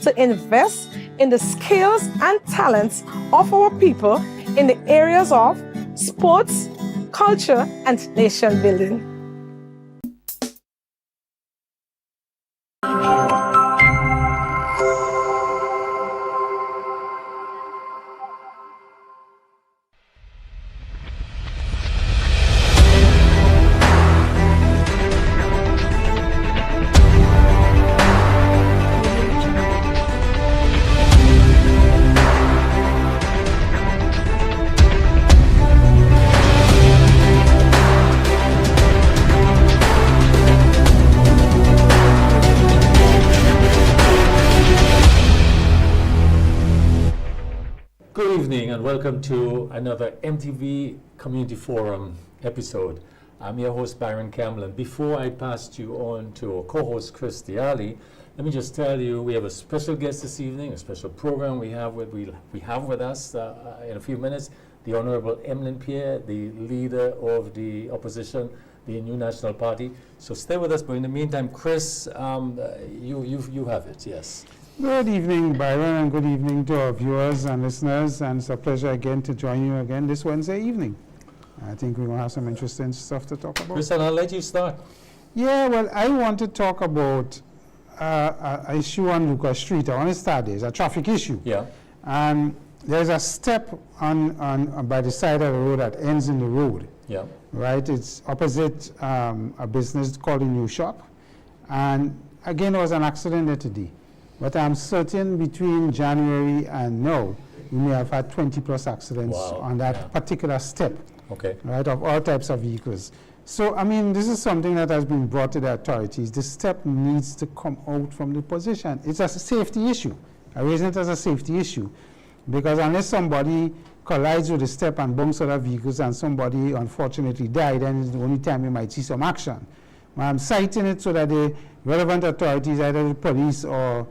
to invest in the skills and talents of our people in the areas of sports, culture, and nation building. Good evening and welcome to another MTV Community Forum episode. I'm your host Byron Campbell, and before I pass you on to our co-host Chris Diali, let me just tell you we have a special guest this evening, a special program we have with us in a few minutes, the Honorable Emlyn Pierre, the leader of the opposition, the New National Party. So stay with us, but in the meantime, Chris, you have it, yes. Good evening, Byron, and good evening to our viewers and listeners, and it's a pleasure again to join you again this Wednesday evening. I think we're going to have some interesting stuff to talk about. Chris, and I'll let you start. Yeah, well, I want to talk about an issue on Lucas Street. I want to start there. It's a traffic issue. Yeah. And there's a step on by the side of the road that ends in the road. Yeah. Right? It's opposite a business called the New Shop. And again, there was an accident there today. But I'm certain between January and now, we may have had 20 plus accidents on that particular step, right, of all types of vehicles. So, I mean, this is something that has been brought to the authorities. The step needs to come out from the position. It's a safety issue. I raise it as a safety issue because unless somebody collides with the step and bumps other vehicles and somebody unfortunately died, then it's the only time you might see some action. I'm citing it so that the relevant authorities, either the police or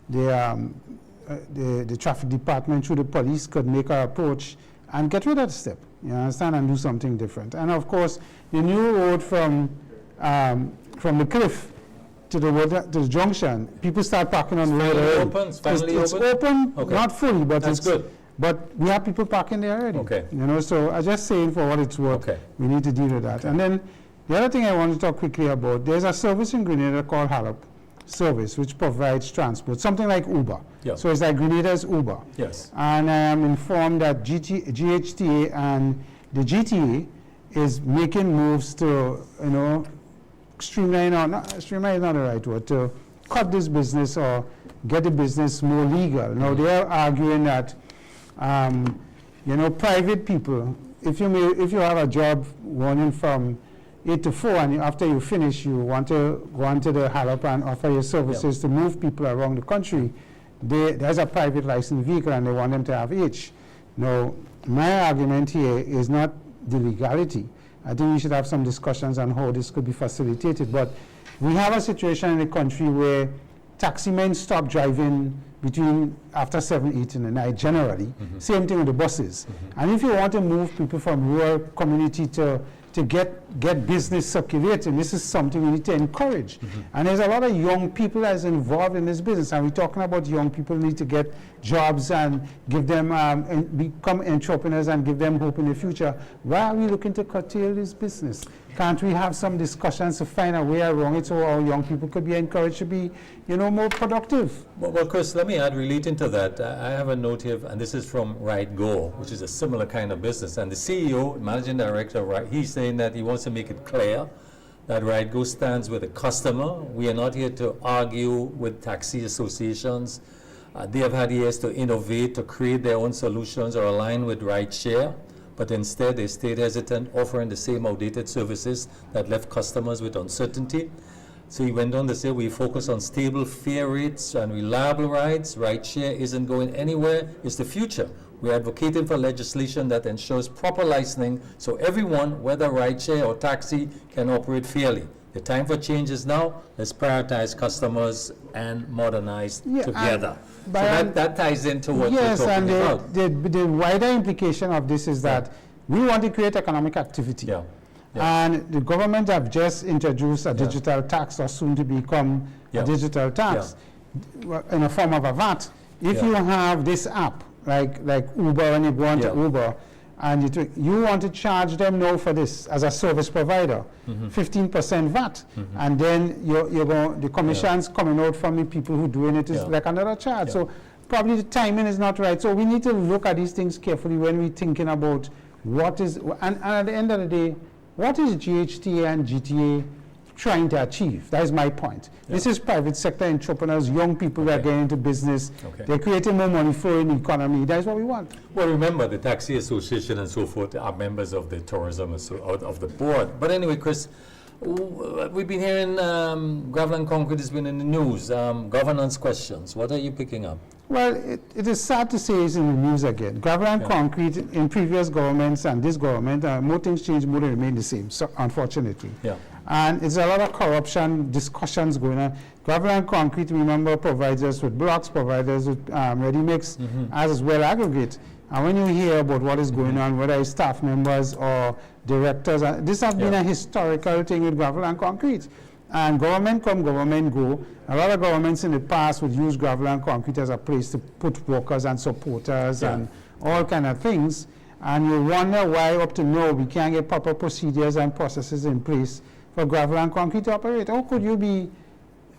the traffic department through the police, could make an approach and get rid of the step, you understand, and do something different. And of course, the new road from the cliff to the junction, people start parking on the road already. It's open, not fully, but that's good. But we have people parking there already. Okay. You know, so I'm just saying for what it's worth, we need to deal with that. And then the other thing I want to talk quickly about, there's a service in Grenada called Halop Service, which provides transport, something like Uber. Yeah. So it's like Grenada's Uber. Yes. And I am informed that GHTA and the GTA is making moves to, you know, streamline is not the right word, to cut this business or get the business more legal. Now they are arguing that, you know, private people, if you have a job running from 8 to 4, and after you finish, you want to go onto the Halop and offer your services to move people around the country. There's a private licensed vehicle, and they want them to have each. Now, my argument here is not the legality. I think we should have some discussions on how this could be facilitated. But we have a situation in the country where taxi men stop driving after 7, 8 in the night generally. Same thing with the buses. And if you want to move people from rural community to get business circulating, this is something we need to encourage. And there's a lot of young people that's involved in this business, and we're talking about young people need to get jobs and give them and become entrepreneurs and give them hope in the future. Why are we looking to curtail this business? Can't we have some discussions to find a way around it so our young people could be encouraged to be, you know, more productive? Well, Chris, let me add, relating to that, I have a note here, and this is from Ride Go, which is a similar kind of business. And the CEO, managing director, right, he's saying that he wants to make it clear that Ride Go stands with the customer. We are not here to argue with taxi associations. They have had years to innovate, to create their own solutions or align with rideshare. But instead they stayed hesitant, offering the same outdated services that left customers with uncertainty. So he went on to say, we focus on stable fare rates and reliable rides. Rideshare isn't going anywhere, it's the future. We're advocating for legislation that ensures proper licensing so everyone, whether rideshare or taxi, can operate fairly. The time for change is now. Let's prioritize customers and modernize together. So that ties into what we're talking about. The wider implication of this is that we want to create economic activity. And the government have just introduced a digital tax, or soon to become a digital tax. in a form of a VAT. If Yeah. you have this app, like Uber, when you go on to Yeah. Uber, and you want to charge them now for this as a service provider, 15% VAT, and then the commissions coming out from the people who doing it is Yeah. like another charge. Yeah. So probably the timing is not right. So we need to look at these things carefully when we're thinking about what is, and at the end of the day, what is GHTA and GTA trying to achieve? That is my point. This is private sector entrepreneurs, young people that are getting into business. Okay. They're creating more money for the economy. That is what we want. Well, remember, the Taxi Association and so forth are members of the tourism of the board. But anyway, Chris, we've been hearing gravel and concrete has been in the news. Governance questions. What are you picking up? Well, it is sad to say it's in the news again. Gravel and concrete in previous governments and this government, more things change, more they remain the same, so unfortunately. Yeah. And it's a lot of corruption, discussions going on. Gravel and concrete, remember, provides us with blocks, provides us with ready mix, as well aggregate. And when you hear about what is going on, whether it's staff members or directors, this has been a historical thing with gravel and concrete. And government come, government go. A lot of governments in the past would use gravel and concrete as a place to put workers and supporters and all kind of things. And you wonder why up to now we can't get proper procedures and processes in place for gravel and concrete to operate. How could you be,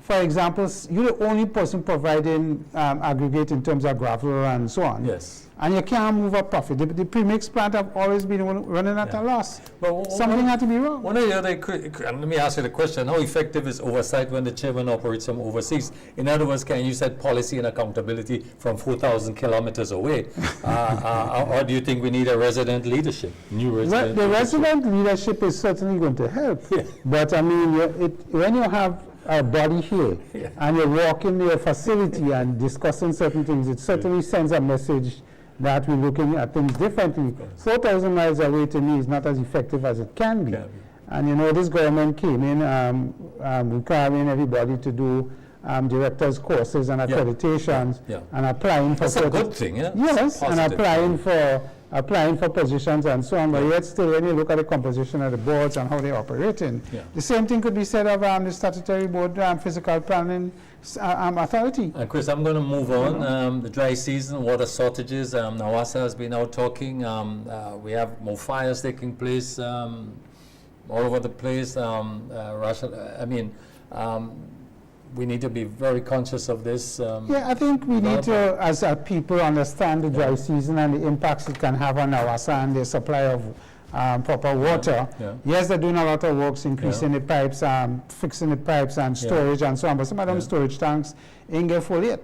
for example, you're the only person providing aggregate in terms of gravel and so on. Yes. And you can't move a profit. The premix plant have always been running at a loss. But Something had to be wrong. One of the other, and let me ask you the question, how effective is oversight when the chairman operates from overseas? In other words, can you set policy and accountability from 4,000 kilometers away? Or do you think we need a resident leadership, new resident The leadership? resident leadership is certainly going to help. But I mean, when you have a body here and you walk in your facility and discussing certain things, it certainly sends a message that we're looking at things differently. 4,000 miles away to me is not as effective as it can be. And you know, this government came in requiring everybody to do directors' courses and accreditations and applying for That's a good thing, yeah? Yes, and applying for positions and so on, but yet still when you look at the composition of the boards and how they're operating, the same thing could be said of the statutory board physical planning authority. Chris, I'm going to move on. The dry season, water shortages, Nawasa has been out talking. We have more fires taking place all over the place. Russia, I mean, we need to be very conscious of this. I think we need to, as a people, understand the dry season and the impacts it can have on Nawasa and the supply of proper water. Yes, they're doing a lot of works, increasing the pipes, fixing the pipes and storage and so on, but some of them storage tanks ain't get full yet.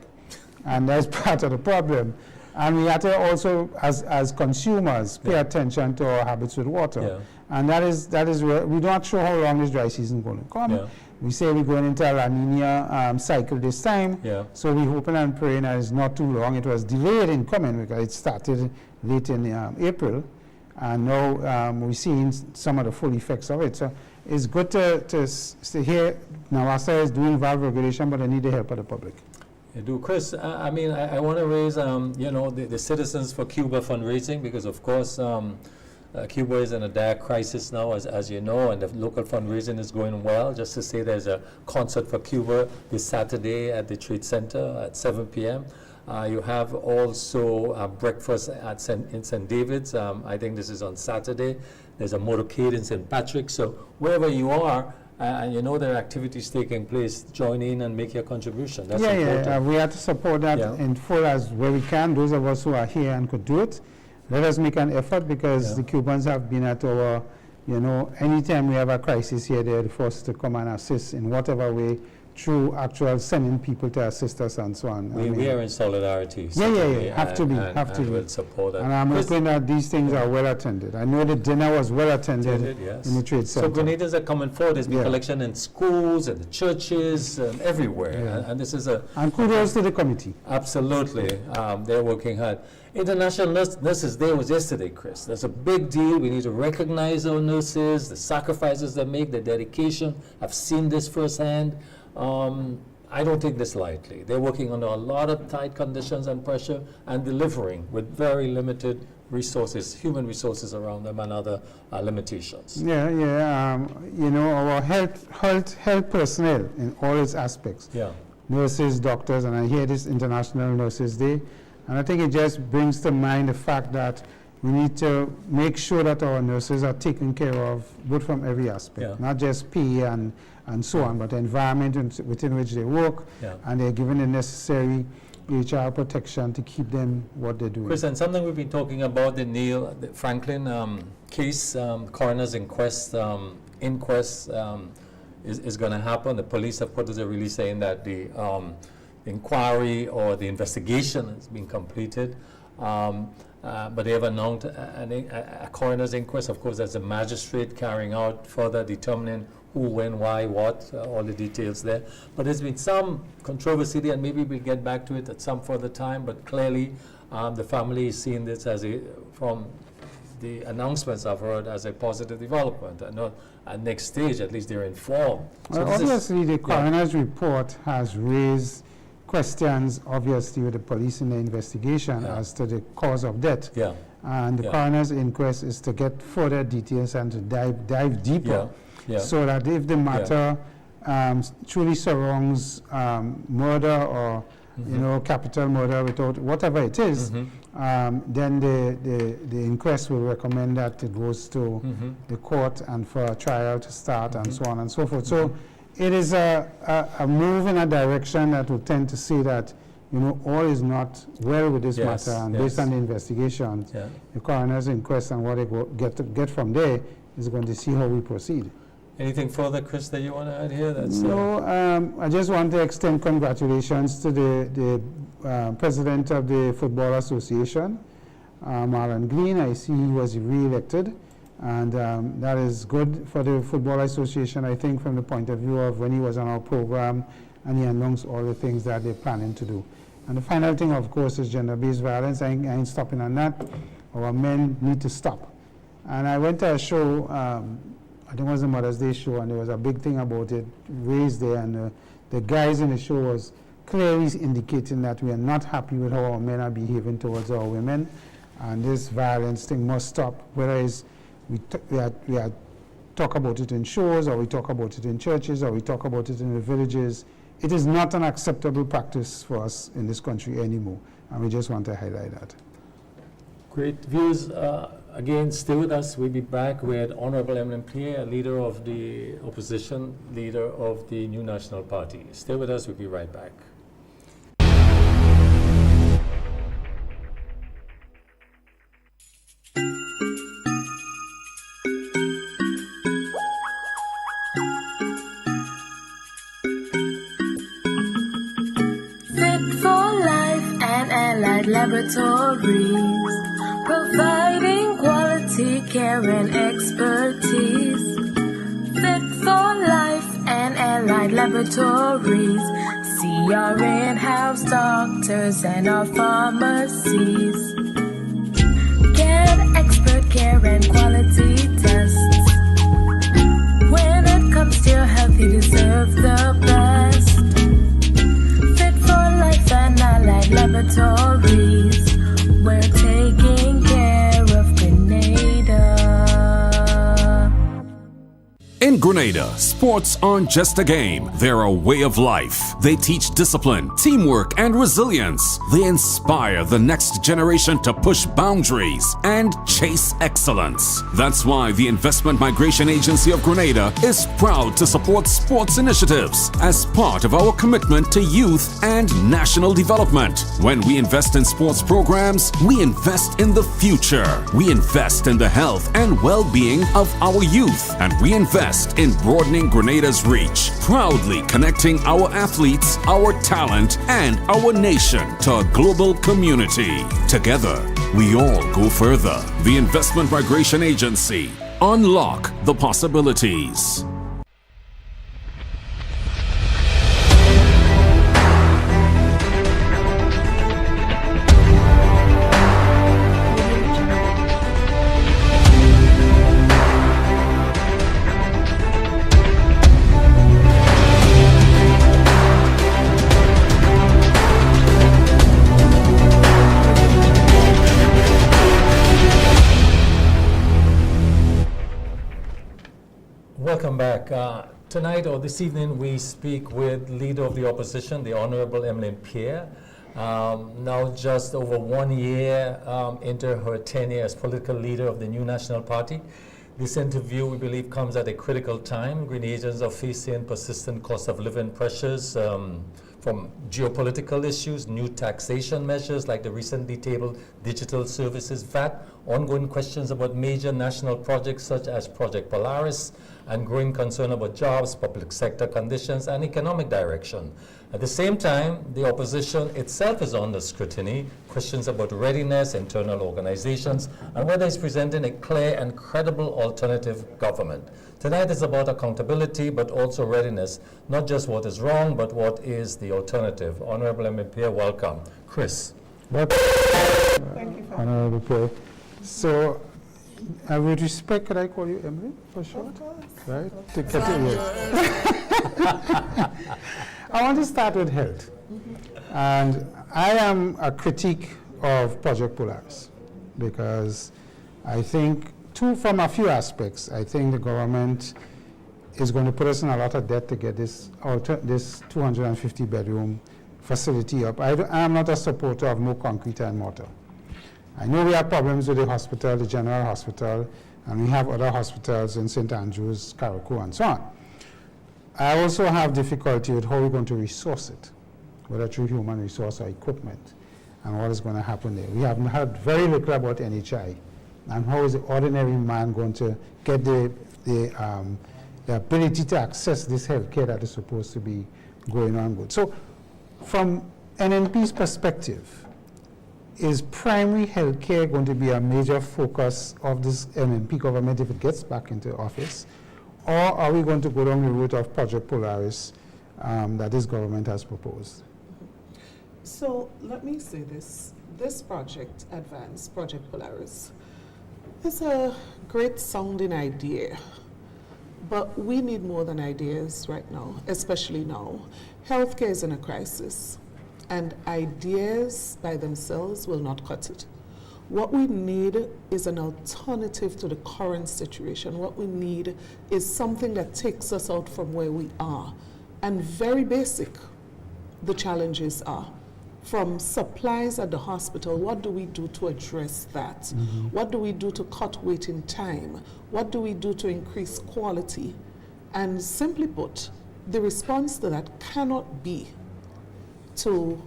And that's part of the problem. And we have to also, as consumers, pay attention to our habits with water. And that is where we're not sure how long this dry season is going to come. We say we're going into a La Nina cycle this time, so we're hoping and praying that it's not too long. It was delayed in coming because it started late in April, and now we're seeing some of the full effects of it. So it's good to hear Nawasa is doing valve regulation, but they need the help of the public. You do, Chris. I mean, I want to raise, you know, the Citizens for Cuba fundraising, because of course Cuba is in a dire crisis now, as you know, and the local fundraising is going well. Just to say, there's a concert for Cuba this Saturday at the Trade Center at 7 p.m. You have also a breakfast at in St. David's. I think this is on Saturday. There's a motorcade in St. Patrick's. So wherever you are, and you know there are activities taking place, join in and make your contribution. That's important. We have to support that in full as where we can. Those of us who are here and could do it, let us make an effort, because the Cubans have been at our, you know, anytime we have a crisis here, they're forced to come and assist in whatever way, through actual sending people to assist us and so on. We are in solidarity. Have to be. We'll support that. And I'm hoping that these things are well attended. I know the dinner was well attended in the Trade Center. So Grenadians are coming forward. There's been collection in schools, and the churches, everywhere. And this is and kudos to the committee. Absolutely. They're working hard. International Nurses Day was yesterday, Chris. That's a big deal. We need to recognize our nurses, the sacrifices they make, the dedication. I've seen this firsthand. I don't take this lightly. They're working under a lot of tight conditions and pressure and delivering with very limited resources, human resources around them, and other limitations. You know, our health personnel in all its aspects nurses, doctors, and I hear this International Nurses Day, and I think it just brings to mind the fact that we need to make sure that our nurses are taken care of, both from every aspect, Yeah. not just pay and so on, but the environment within which they work, Yeah. and they're given the necessary HR protection to keep them what they're doing. Chris, and something we've been talking about, the Neil Franklin case, coroner's inquest is going to happen. The police have put out a release saying that the inquiry or the investigation has been completed. But they have announced a coroner's inquest. Of course, that's a magistrate carrying out further determining who, when, why, what, all the details there. But there's been some controversy there, and maybe we'll get back to it at some further time. But clearly, the family is seeing this as from the announcements I've heard, as a positive development. And at next stage, at least they're informed. Well, this is- obviously, the coroner's report has raised questions, obviously, with the police in the investigation as to the cause of death. Yeah. And the Yeah. coroner's inquest is to get further details and to dive deeper, Yeah. so that if the matter truly surrounds murder or capital murder, without whatever it is, then the inquest will recommend that it goes to the court and for a trial to start and so on and so forth. So it is a move in a direction that will tend to say that all is not well with this Yes, matter, and yes. based on the investigations, Yeah. the coroner's inquest and what they get from there is going to see how we proceed. Anything further, Chris, that you want to add here? That's No, I just want to extend congratulations to the president of the Football Association, Marlon Green. I see he was re-elected, and that is good for the Football Association, I think, from the point of view of when he was on our program and he announced all the things that they're planning to do. And the final thing, of course, is gender-based violence. I ain't stopping on that. Our men need to stop. And I went to a show, I think it was a Mother's Day show, and there was a big thing about it raised there, and the guys in the show was clearly indicating that we are not happy with how our men are behaving towards our women, and this violence thing must stop, whether it's we talk about it in shows, or we talk about it in churches, or we talk about it in the villages. It is not an acceptable practice for us in this country anymore, and we just want to highlight that. great views. Again, stay with us. We'll be back with Honorable Eminent Pierre, leader of the opposition, leader of the New National Party. Stay with us. We'll be right back. Fit for Life and Allied Laboratories, providing quality care and expertise. Fit for Life and Allied Laboratories, see our in-house doctors and our pharmacies. Get expert care and quality tests. When it comes to your health, you deserve the best. Fit for Life and Allied Laboratories, we're taking care of Grenada. In Grenada, sports aren't just a game, they're a way of life. They teach discipline, teamwork, and resilience. They inspire the next generation to push boundaries and chase excellence. That's why the Investment Migration Agency of Grenada is proud to support sports initiatives as part of our commitment to youth and national development. When we invest in sports programs, we invest in the future. We invest in the health and well-being of our youth, and we invest in broadening Grenada's reach, proudly connecting our athletes, our talent, and our nation to a global community. Together, we all go further. The Investment Migration Agency. Unlock the possibilities. Welcome back. Tonight or this evening, we speak with Leader of the Opposition, the Honorable Emmeline Pierre. Now just over 1 year into her tenure as political leader of the New National Party. This interview, we believe, comes at a critical time. Grenadians are facing persistent cost of living pressures from geopolitical issues, new taxation measures like the recently tabled Digital Services VAT, ongoing questions about major national projects such as Project Polaris, and growing concern about jobs, public sector conditions, and economic direction. At the same time, the opposition itself is under scrutiny, questions about readiness, internal organizations, and whether it's presenting a clear and credible alternative government. Tonight is about accountability, but also readiness, not just what is wrong, but what is the alternative. Honorable Emmeline Pierre, welcome. Chris. Thank you. Honorable Pierre. So, with respect, could I call you Emily for short? Right? To get it I want to start with health. And I am a critique of Project Polaris because I think, from a few aspects, I think the government is going to put us in a lot of debt to get this 250-bedroom facility up. I am not a supporter of no concrete and mortar. I know we have problems with the hospital, the General Hospital, and we have other hospitals in St. Andrews, Carriacou, and so on. I also have difficulty with how we're going to resource it, whether through human resource or equipment, and what is going to happen there. We have heard very little about NHI, and how is the ordinary man going to get the ability to access this health care that is supposed to be going on good. So from NNP's perspective, is primary health care going to be a major focus of this NNP government if it gets back into office? Or are we going to go down the route of Project Polaris that this government has proposed? So let me say this. This project, Project Polaris, is a great sounding idea. But we need more than ideas right now, especially now. Healthcare is in a crisis, and ideas by themselves will not cut it. What we need is an alternative to the current situation. What we need is something that takes us out from where we are. And very basic, the challenges are. From supplies at the hospital, what do we do to address that? Mm-hmm. What do we do to cut waiting time? What do we do to increase quality? And simply put, the response to that cannot be to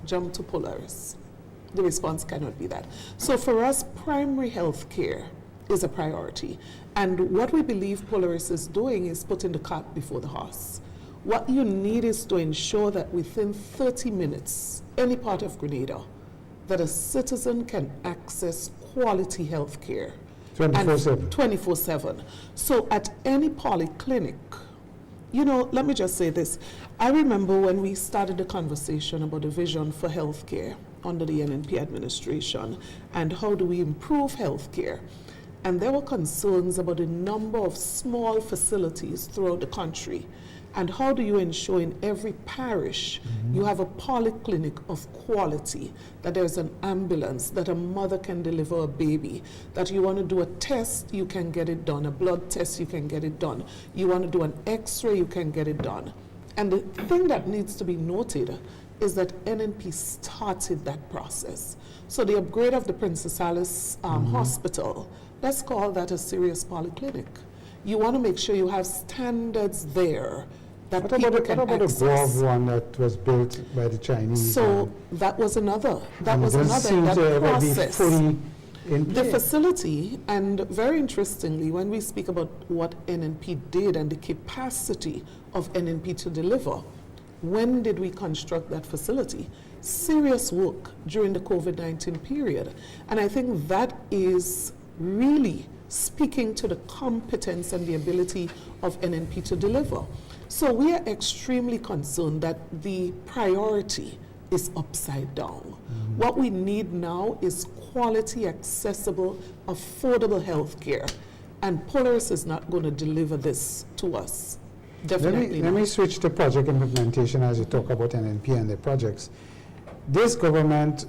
jump to Polaris. The response cannot be that. So for us, primary health care is a priority. And what we believe Polaris is doing is putting the cart before the horse. What you need is to ensure that within 30 minutes, any part of Grenada, that a citizen can access quality health care. 24/7. 24/7. So at any polyclinic, you know, let me just say this. I remember when we started the conversation about the vision for healthcare under the NNP administration and how do we improve healthcare. And there were concerns about the number of small facilities throughout the country. And how do you ensure in every parish you have a polyclinic of quality, that there's an ambulance, that a mother can deliver a baby, that you want to do a test, you can get it done, a blood test, you can get it done. You want to do an x-ray, you can get it done. And the thing that needs to be noted is that NNP started that process. So the upgrade of the Princess Alice Hospital, let's call that a serious polyclinic. You want to make sure you have standards there that people can access. What about the Gov one that was built by the Chinese? So that was another. That was another in that process. The facility, and very interestingly, when we speak about what NNP did and the capacity of NNP to deliver, when did we construct that facility? Serious work during the COVID-19 period. And I think that is really speaking to the competence and the ability of NNP to deliver. So we are extremely concerned that the priority is upside down. What we need now is quality, accessible, affordable health care. And Polaris is not going to deliver this to us. Definitely Let me switch to project implementation as you talk about NNP and the projects. This government,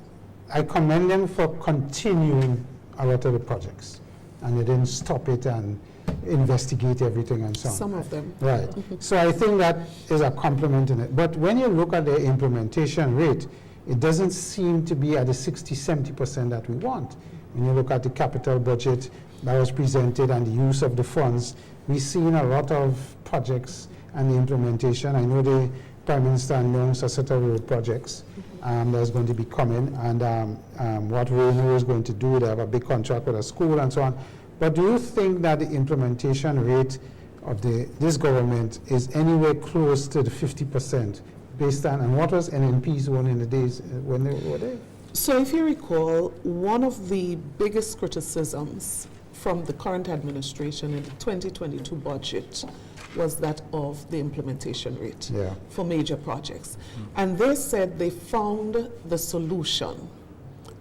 I commend them for continuing a lot of the projects. And they didn't stop it and investigate everything and so on. Some of them. Right. So I think that is a compliment in it. But when you look at the implementation rate, it doesn't seem to be at the 60-70% that we want. When you look at the capital budget that was presented and the use of the funds, we've seen a lot of projects and the implementation. I know the Prime Minister announced a set of road projects that's going to be coming, and what Reno is going to do, they have a big contract with a school and so on. But do you think that the implementation rate of this government is anywhere close to the 50% based on, and what was NNP's one in the days when they were there? So if you recall, one of the biggest criticisms from the current administration in the 2022 budget was that of the implementation rate for major projects. And they said they found the solution,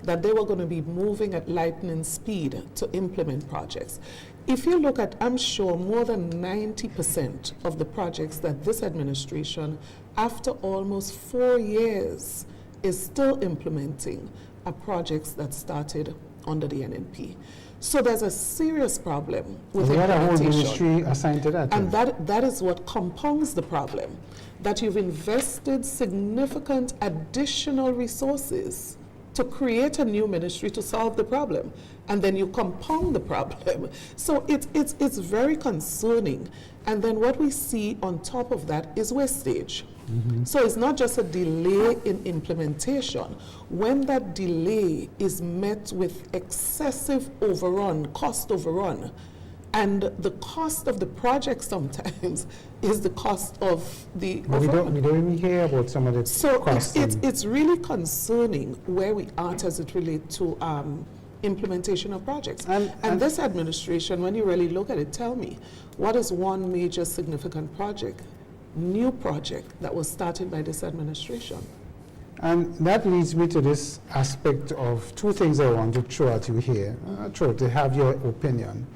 that they were going to be moving at lightning speed to implement projects. If you look at, I'm sure, more than 90% of the projects that this administration, after almost 4 years, is still implementing are projects that started under the NNP. So there's a serious problem with We had a whole implementation. ministry assigned to that. And that is what compounds the problem, that you've invested significant additional resources to create a new ministry to solve the problem, and then you compound the problem. So it's very concerning. And then what we see on top of that is wastage. So it's not just a delay in implementation. When that delay is met with excessive overrun, cost overrun, and the cost of the project sometimes is the cost of the But we don't even hear about some of the so costs. it's really concerning where we are as it relates to implementation of projects. And this administration, when you really look at it, tell me, what is one major significant project, new project that was started by this administration? And that leads me to this aspect of two things I want to throw at you here, to have your opinion.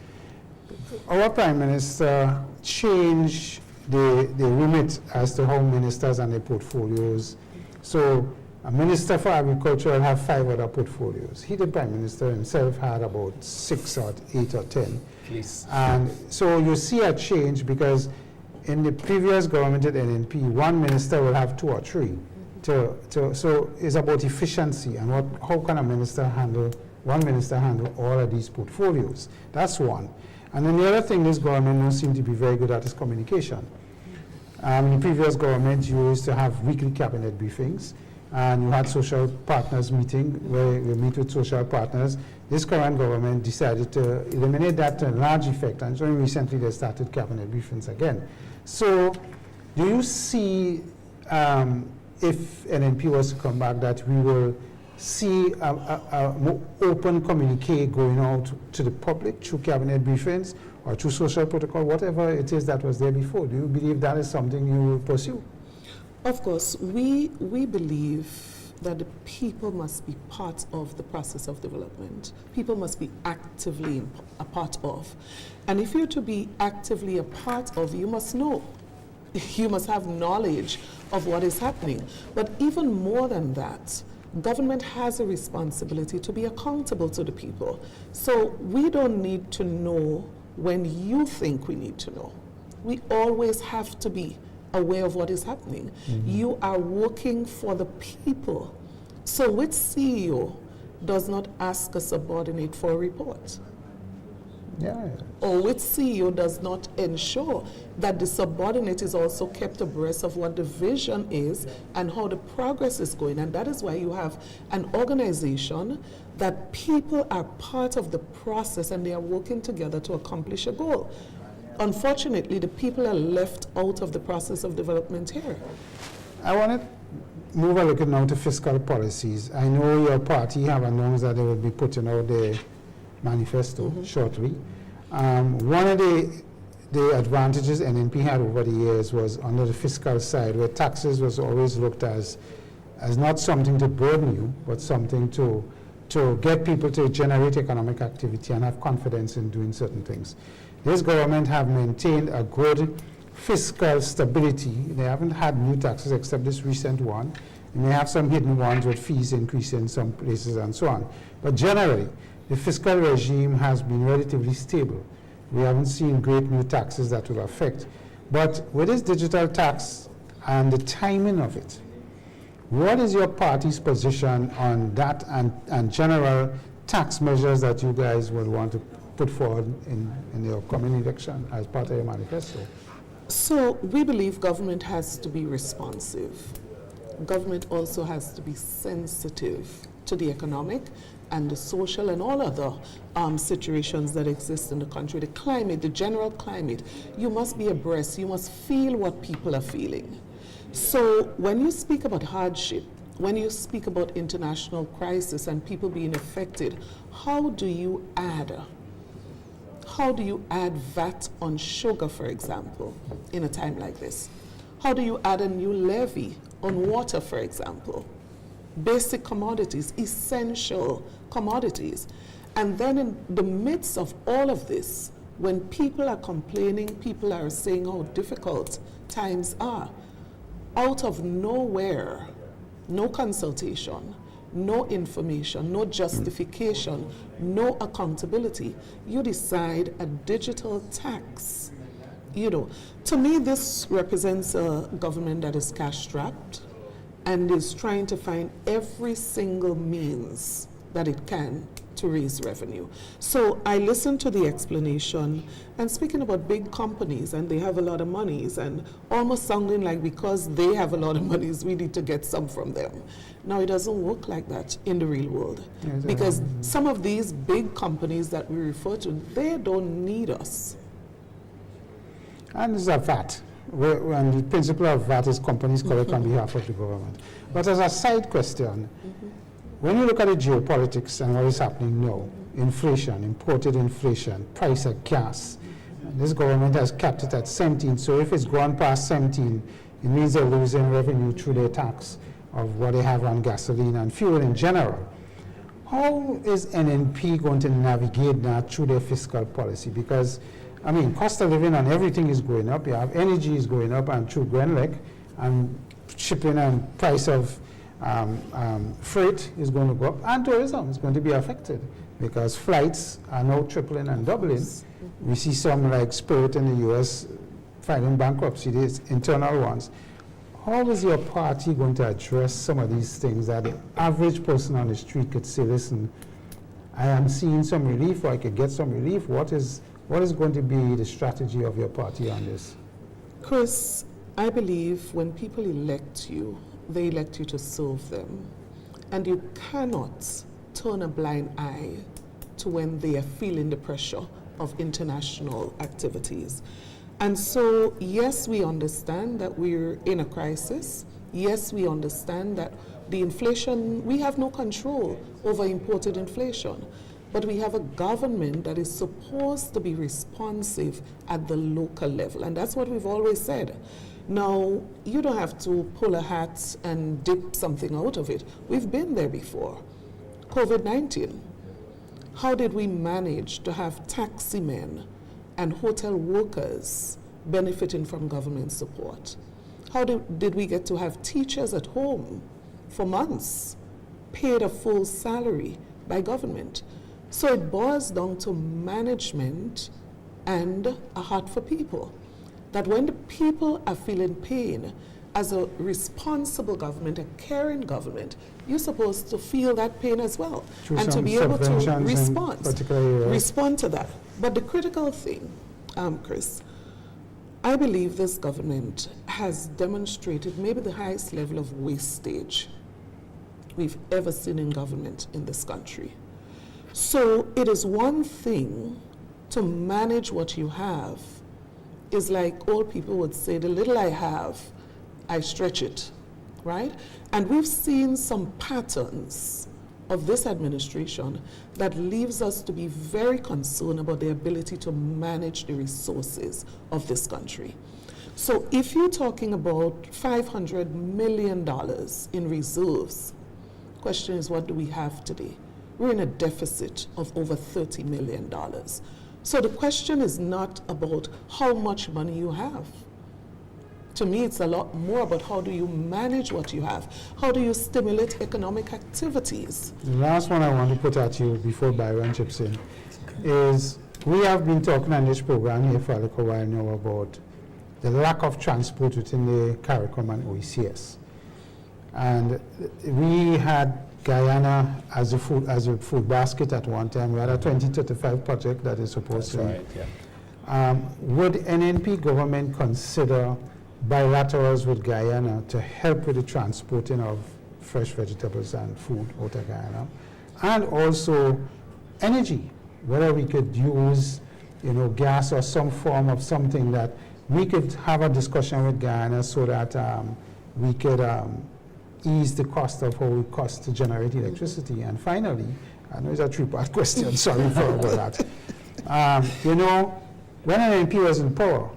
Our Prime Minister changed the remit as to how ministers and their portfolios. So a Minister for Agriculture will have 5 other portfolios. He, the Prime Minister himself, had about 6 or 8 or 10. Please. And so you see a change because in the previous government at NNP, one minister will have 2 or 3. So it's about efficiency and how can one minister handle all of these portfolios. That's one. And then the other thing this government don't seem to be very good at is communication. In the previous government, you used to have weekly cabinet briefings, and you had social partners meeting where you meet with social partners. This current government decided to eliminate that to a large effect, and so recently they started cabinet briefings again. So do you see, if NNP was to come back, that we will see a more open communique going out to the public through cabinet briefings or through social protocol, whatever it is that was there before? Do you believe that is something you will pursue? Of course, we believe that the people must be part of the process of development. People must be actively a part of. And if you're to be actively a part of, you must know. You must have knowledge of what is happening. But even more than that, government has a responsibility to be accountable to the people. So we don't need to know when you think we need to know. We always have to be aware of what is happening. You are working for the people. So which CEO does not ask a subordinate for a report? Yeah. Or which CEO does not ensure that the subordinate is also kept abreast of what the vision is and how the progress is going? And that is why you have an organization that people are part of the process and they are working together to accomplish a goal. Unfortunately, the people are left out of the process of development here. I want to move a little now to fiscal policies. I know your party have announced that they will be putting out their manifesto shortly. One of the advantages NNP had over the years was under the fiscal side, where taxes was always looked as not something to burden you, but something to get people to generate economic activity and have confidence in doing certain things. This government have maintained a good fiscal stability. They haven't had new taxes except this recent one. They may have some hidden ones with fees increasing in some places and so on. But generally, the fiscal regime has been relatively stable. We haven't seen great new taxes that will affect. But with this digital tax and the timing of it, what is your party's position on that and general tax measures that you guys would want to put forward in the upcoming election as part of your manifesto? So we believe government has to be responsive. Government also has to be sensitive to the economic and the social and all other situations that exist in the country. The climate, the general climate, you must be abreast, you must feel what people are feeling. So when you speak about hardship, when you speak about international crisis and people being affected, how do you add VAT on sugar, for example, in a time like this? How do you add a new levy on water, for example? Basic commodities, essential commodities. And then in the midst of all of this, when people are complaining, people are saying how difficult times are, out of nowhere, no consultation, no information, no justification, no accountability, you decide a digital tax. You know, to me, this represents a government that is cash-strapped and is trying to find every single means that it can to raise revenue. So I listened to the explanation, and speaking about big companies and they have a lot of monies, and almost sounding like because they have a lot of monies, we need to get some from them. Now, it doesn't work like that in the real world, because some of these big companies that we refer to, they don't need us. And this is a VAT. And the principle of VAT is companies collect on behalf of the government. But as a side question, when you look at the geopolitics and what is happening now, inflation, imported inflation, price of gas, this government has capped it at 17. So if it's gone past 17, it means they're losing revenue through their tax of what they have on gasoline and fuel in general. How is NNP going to navigate that through their fiscal policy? Because, I mean, cost of living on everything is going up. You have energy is going up, and through Grenlec, and shipping and price of freight is going to go up, and tourism is going to be affected because flights are now tripling and doubling. We see some like Spirit in the US filing bankruptcy, these internal ones. How is your party going to address some of these things that the average person on the street could say, listen, I am seeing some relief, or I could get some relief? What is going to be the strategy of your party on this? Chris, I believe when people elect you, they elect you to serve them. And you cannot turn a blind eye to when they are feeling the pressure of international activities. And so, yes, we understand that we're in a crisis. Yes, we understand that the inflation, we have no control over imported inflation. But we have a government that is supposed to be responsive at the local level. And that's what we've always said. Now, you don't have to pull a hat and dip something out of it. We've been there before. COVID-19. How did we manage to have taxi men and hotel workers benefiting from government support? How did we get to have teachers at home for months, paid a full salary by government? So it boils down to management and a heart for people. That when the people are feeling pain, as a responsible government, a caring government, you're supposed to feel that pain as well, and to be able to respond to that. But the critical thing, Chris, I believe this government has demonstrated maybe the highest level of wastage we've ever seen in government in this country. So it is one thing to manage what you have. Is like old people would say, the little I have, I stretch it, right? And we've seen some patterns of this administration that leaves us to be very concerned about the ability to manage the resources of this country. So if you're talking about $500 million in reserves, the question is, what do we have today? We're in a deficit of over $30 million. So the question is not about how much money you have. To me, it's a lot more about how do you manage what you have? How do you stimulate economic activities? The last one I want to put at you before Byron chips in is we have been talking on this program here for a little while now about the lack of transport within the CARICOM and OECS. And we had Guyana as a food basket at one time. We had a 2035 project that is supposed That's to. right, yeah. Would NNP government consider bilaterals with Guyana to help with the transporting of fresh vegetables and food out of Guyana? And also energy, whether we could use, gas or some form of something that we could have a discussion with Guyana so that we could ease the cost of how it costs to generate electricity. And finally, I know it's a three-part question, sorry for about that. When NNP was in power,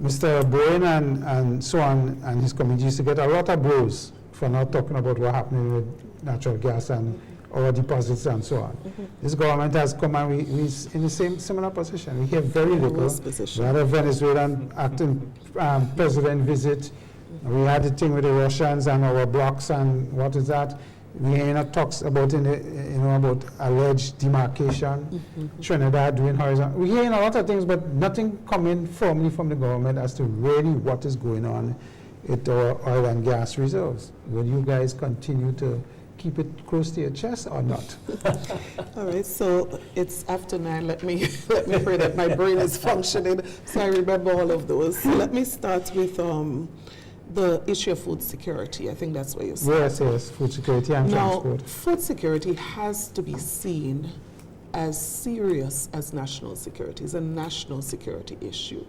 Mr. Bowen and so on and his committee used to get a lot of blows for not talking about what happening with natural gas and our deposits and so on. This government has come and we're in the similar position. We hear very little. We had a Venezuelan acting president visit. We had the thing with the Russians and our blocks and what is that? We hear no talks about about alleged demarcation, Trinidad doing horizontal. We hear a lot of things, but nothing coming firmly from the government as to really what is going on with our oil and gas reserves. Will you guys continue to keep it close to your chest or not? All right, so it's after 9. Let me pray that my brain is functioning so I remember all of those. So let me start with the issue of food security. I think that's where you started. Yes, food security and Now, transport. food security has to be seen as serious as national security. It's a national security issue.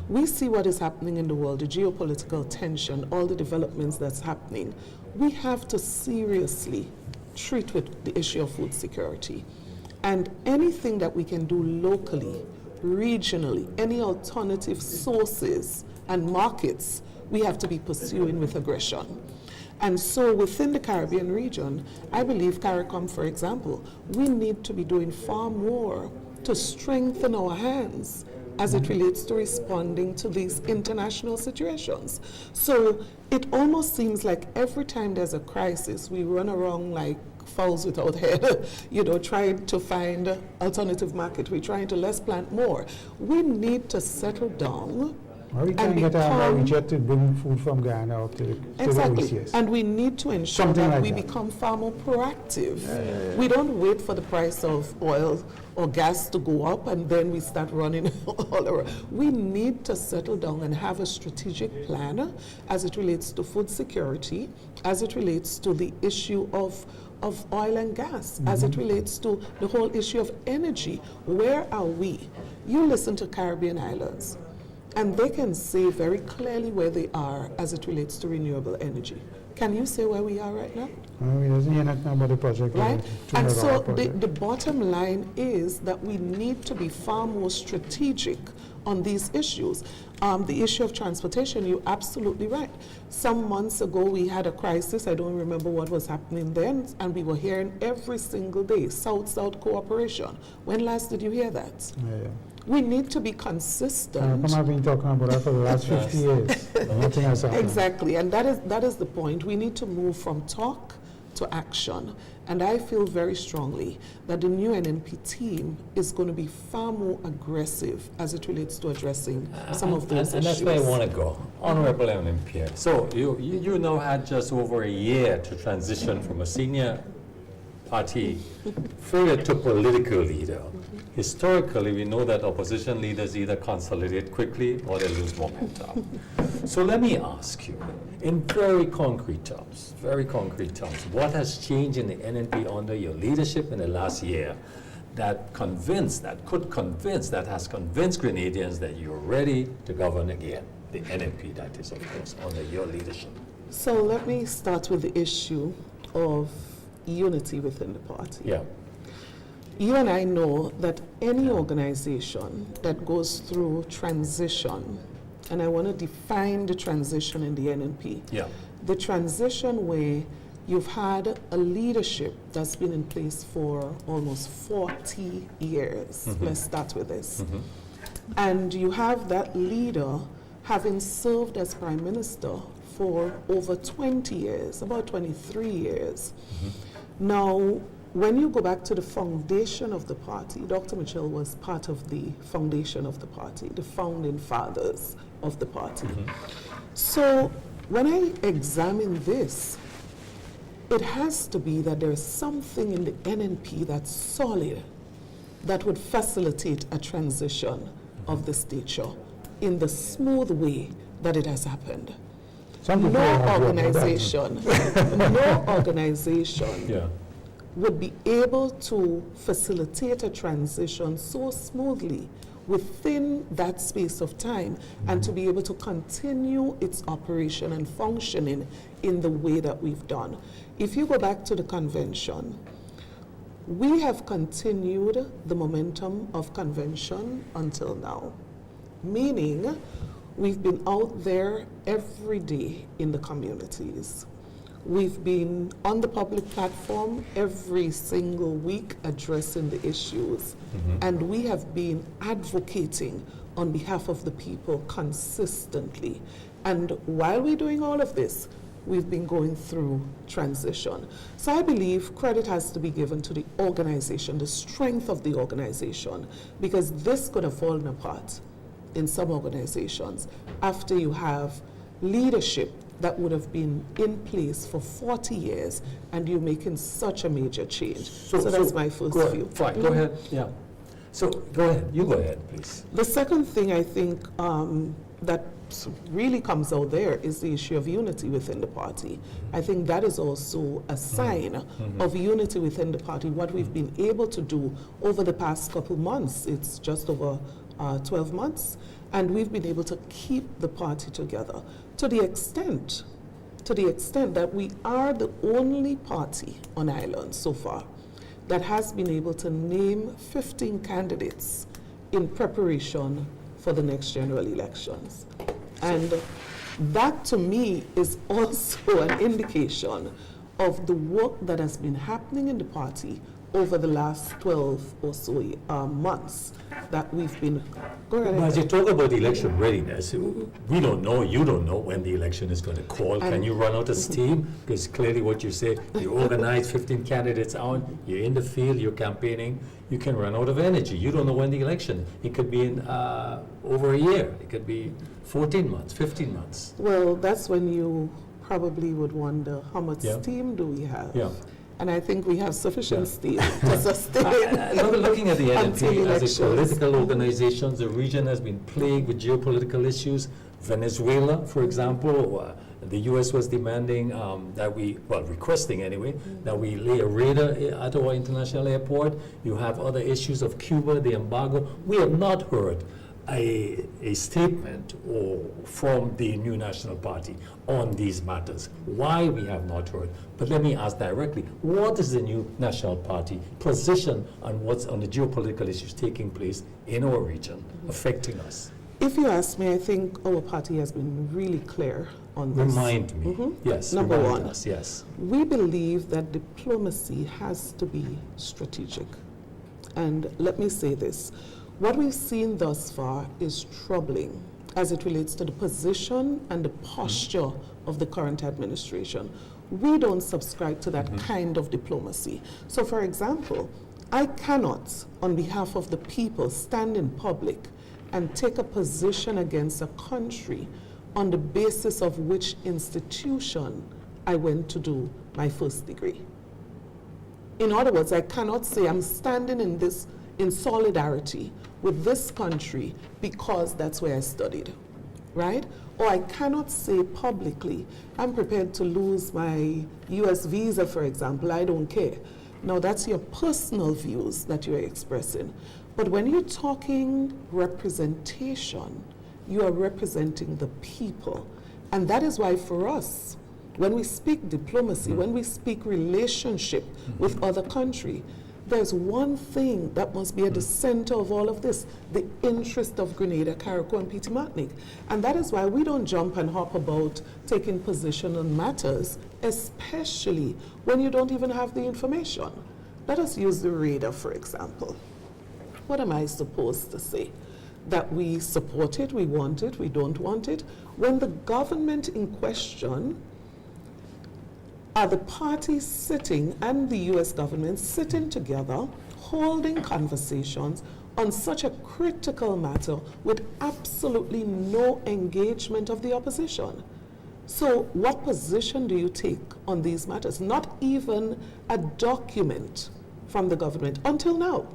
We see what is happening in the world, the geopolitical tension, all the developments that's happening. We have to seriously treat with the issue of food security. And anything that we can do locally, regionally, any alternative sources and markets, we have to be pursuing with aggression. And so within the Caribbean region, I believe CARICOM, for example, we need to be doing far more to strengthen our hands as it relates to responding to these international situations. So it almost seems like every time there's a crisis, we run around like fowls without head, trying to find alternative market. We're trying to less plant more. We need to settle down. Or we can get our reject to bring food from Guyana up to the Exactly. OECS. And we need to ensure Something that like we that. become far more proactive. We don't wait for the price of oil or gas to go up and then we start running all around. We need to settle down and have a strategic plan as it relates to food security, as it relates to the issue of oil and gas, as it relates to the whole issue of energy. Where are we? You listen to Caribbean islands, and they can say very clearly where they are as it relates to renewable energy. Can you say where we are right now? We doesn't hear nothing about the project. Right? the And 2 so megawatt project. the bottom line is that we need to be far more strategic on these issues. The issue of transportation, you're absolutely right. Some months ago, we had a crisis. I don't remember what was happening then, and we were hearing every single day, South-South cooperation. When last did you hear that? Yeah. We need to be consistent. CARICOM have been talking about that for the last 50 years. Nothing has happened. Exactly, and that is the point. We need to move from talk to action. And I feel very strongly that the new NNP team is going to be far more aggressive as it relates to addressing some of those and issues. that's where I want to go. Honorable MNP. So you now had just over a year to transition from a senior party further to political leader. Historically, we know that opposition leaders either consolidate quickly or they lose momentum. So let me ask you, in very concrete terms, what has changed in the NNP under your leadership in the last year that has convinced Grenadians that you're ready to govern again? The NNP, that is, of course, under your leadership. So let me start with the issue of unity within the party. Yeah. You and I know that any organization that goes through transition, and I want to define the transition in the NNP. Yeah. The transition where you've had a leadership that's been in place for almost 40 years. Let's start with this. And you have that leader having served as Prime Minister for over 20 years, about 23 years. Now, when you go back to the foundation of the party, Dr. Mitchell was part of the foundation of the party, the founding fathers of the party. So when I examine this, it has to be that there's something in the NNP that's solid that would facilitate a transition of the stature in the smooth way that it has happened. No organization Yeah. would be able to facilitate a transition so smoothly within that space of time and to be able to continue its operation and functioning in the way that we've done. If you go back to the convention, we have continued the momentum of convention until now, meaning we've been out there every day in the communities. We've been on the public platform every single week addressing the issues, and we have been advocating on behalf of the people consistently. And while we're doing all of this, we've been going through transition. So I believe credit has to be given to the organization, the strength of the organization, because this could have fallen apart in some organizations after you have leadership that would have been in place for 40 years and you're making such a major change. So that's my first view. Fine, go ahead, yeah. So go ahead, you go ahead, please. The second thing I think that really comes out there is the issue of unity within the party. I think that is also a sign of unity within the party. What we've been able to do over the past couple months, it's just over 12 months, and we've been able to keep the party together to the extent that we are the only party on island so far that has been able to name 15 candidates in preparation for the next general elections. And that to me is also an indication of the work that has been happening in the party over the last 12 or so months that we've been going. As you talk about election readiness, we don't know, you don't know when the election is going to call. Can you run out of steam? Because clearly what you say, you organize 15 candidates out, you're in the field, you're campaigning, you can run out of energy. You don't know when the election, it could be in over a year, it could be 14 months, 15 months. Well, that's when you probably would wonder how much steam do we have? Yeah. And I think we have sufficient steam to sustain. Looking at the until NNP as elections. a political organization, the region has been plagued with geopolitical issues. Venezuela, for example, the U.S. was demanding requesting anyway, that we lay a radar at our international airport. You have other issues of Cuba, the embargo. We have not heard a statement from the New National Party on these matters. Why we have not heard? But let me ask directly, what is the New National Party position on what's on the geopolitical issues taking place in our region, affecting us? If you ask me, I think our party has been really clear on this. Remind me. Yes, Number remind one. us, yes. We believe that diplomacy has to be strategic. And let me say this. What we've seen thus far is troubling as it relates to the position and the posture of the current administration. We don't subscribe to that kind of diplomacy. So for example, I cannot, on behalf of the people, stand in public and take a position against a country on the basis of which institution I went to do my first degree. In other words, I cannot say I'm standing in solidarity with this country because that's where I studied, right? Or I cannot say publicly, I'm prepared to lose my US visa, for example, I don't care. Now that's your personal views that you're expressing. But when you're talking representation, you are representing the people. And that is why for us, when we speak diplomacy, when we speak relationship with other country, there's one thing that must be at the center of all of this, the interest of Grenada, Carriacou, and Peter Martinique. And that is why we don't jump and hop about taking position on matters, especially when you don't even have the information. Let us use the radar, for example. What am I supposed to say? That we support it, we want it, we don't want it, when the government in question are the parties sitting and the US government sitting together, holding conversations on such a critical matter with absolutely no engagement of the opposition. So what position do you take on these matters? Not even a document from the government until now.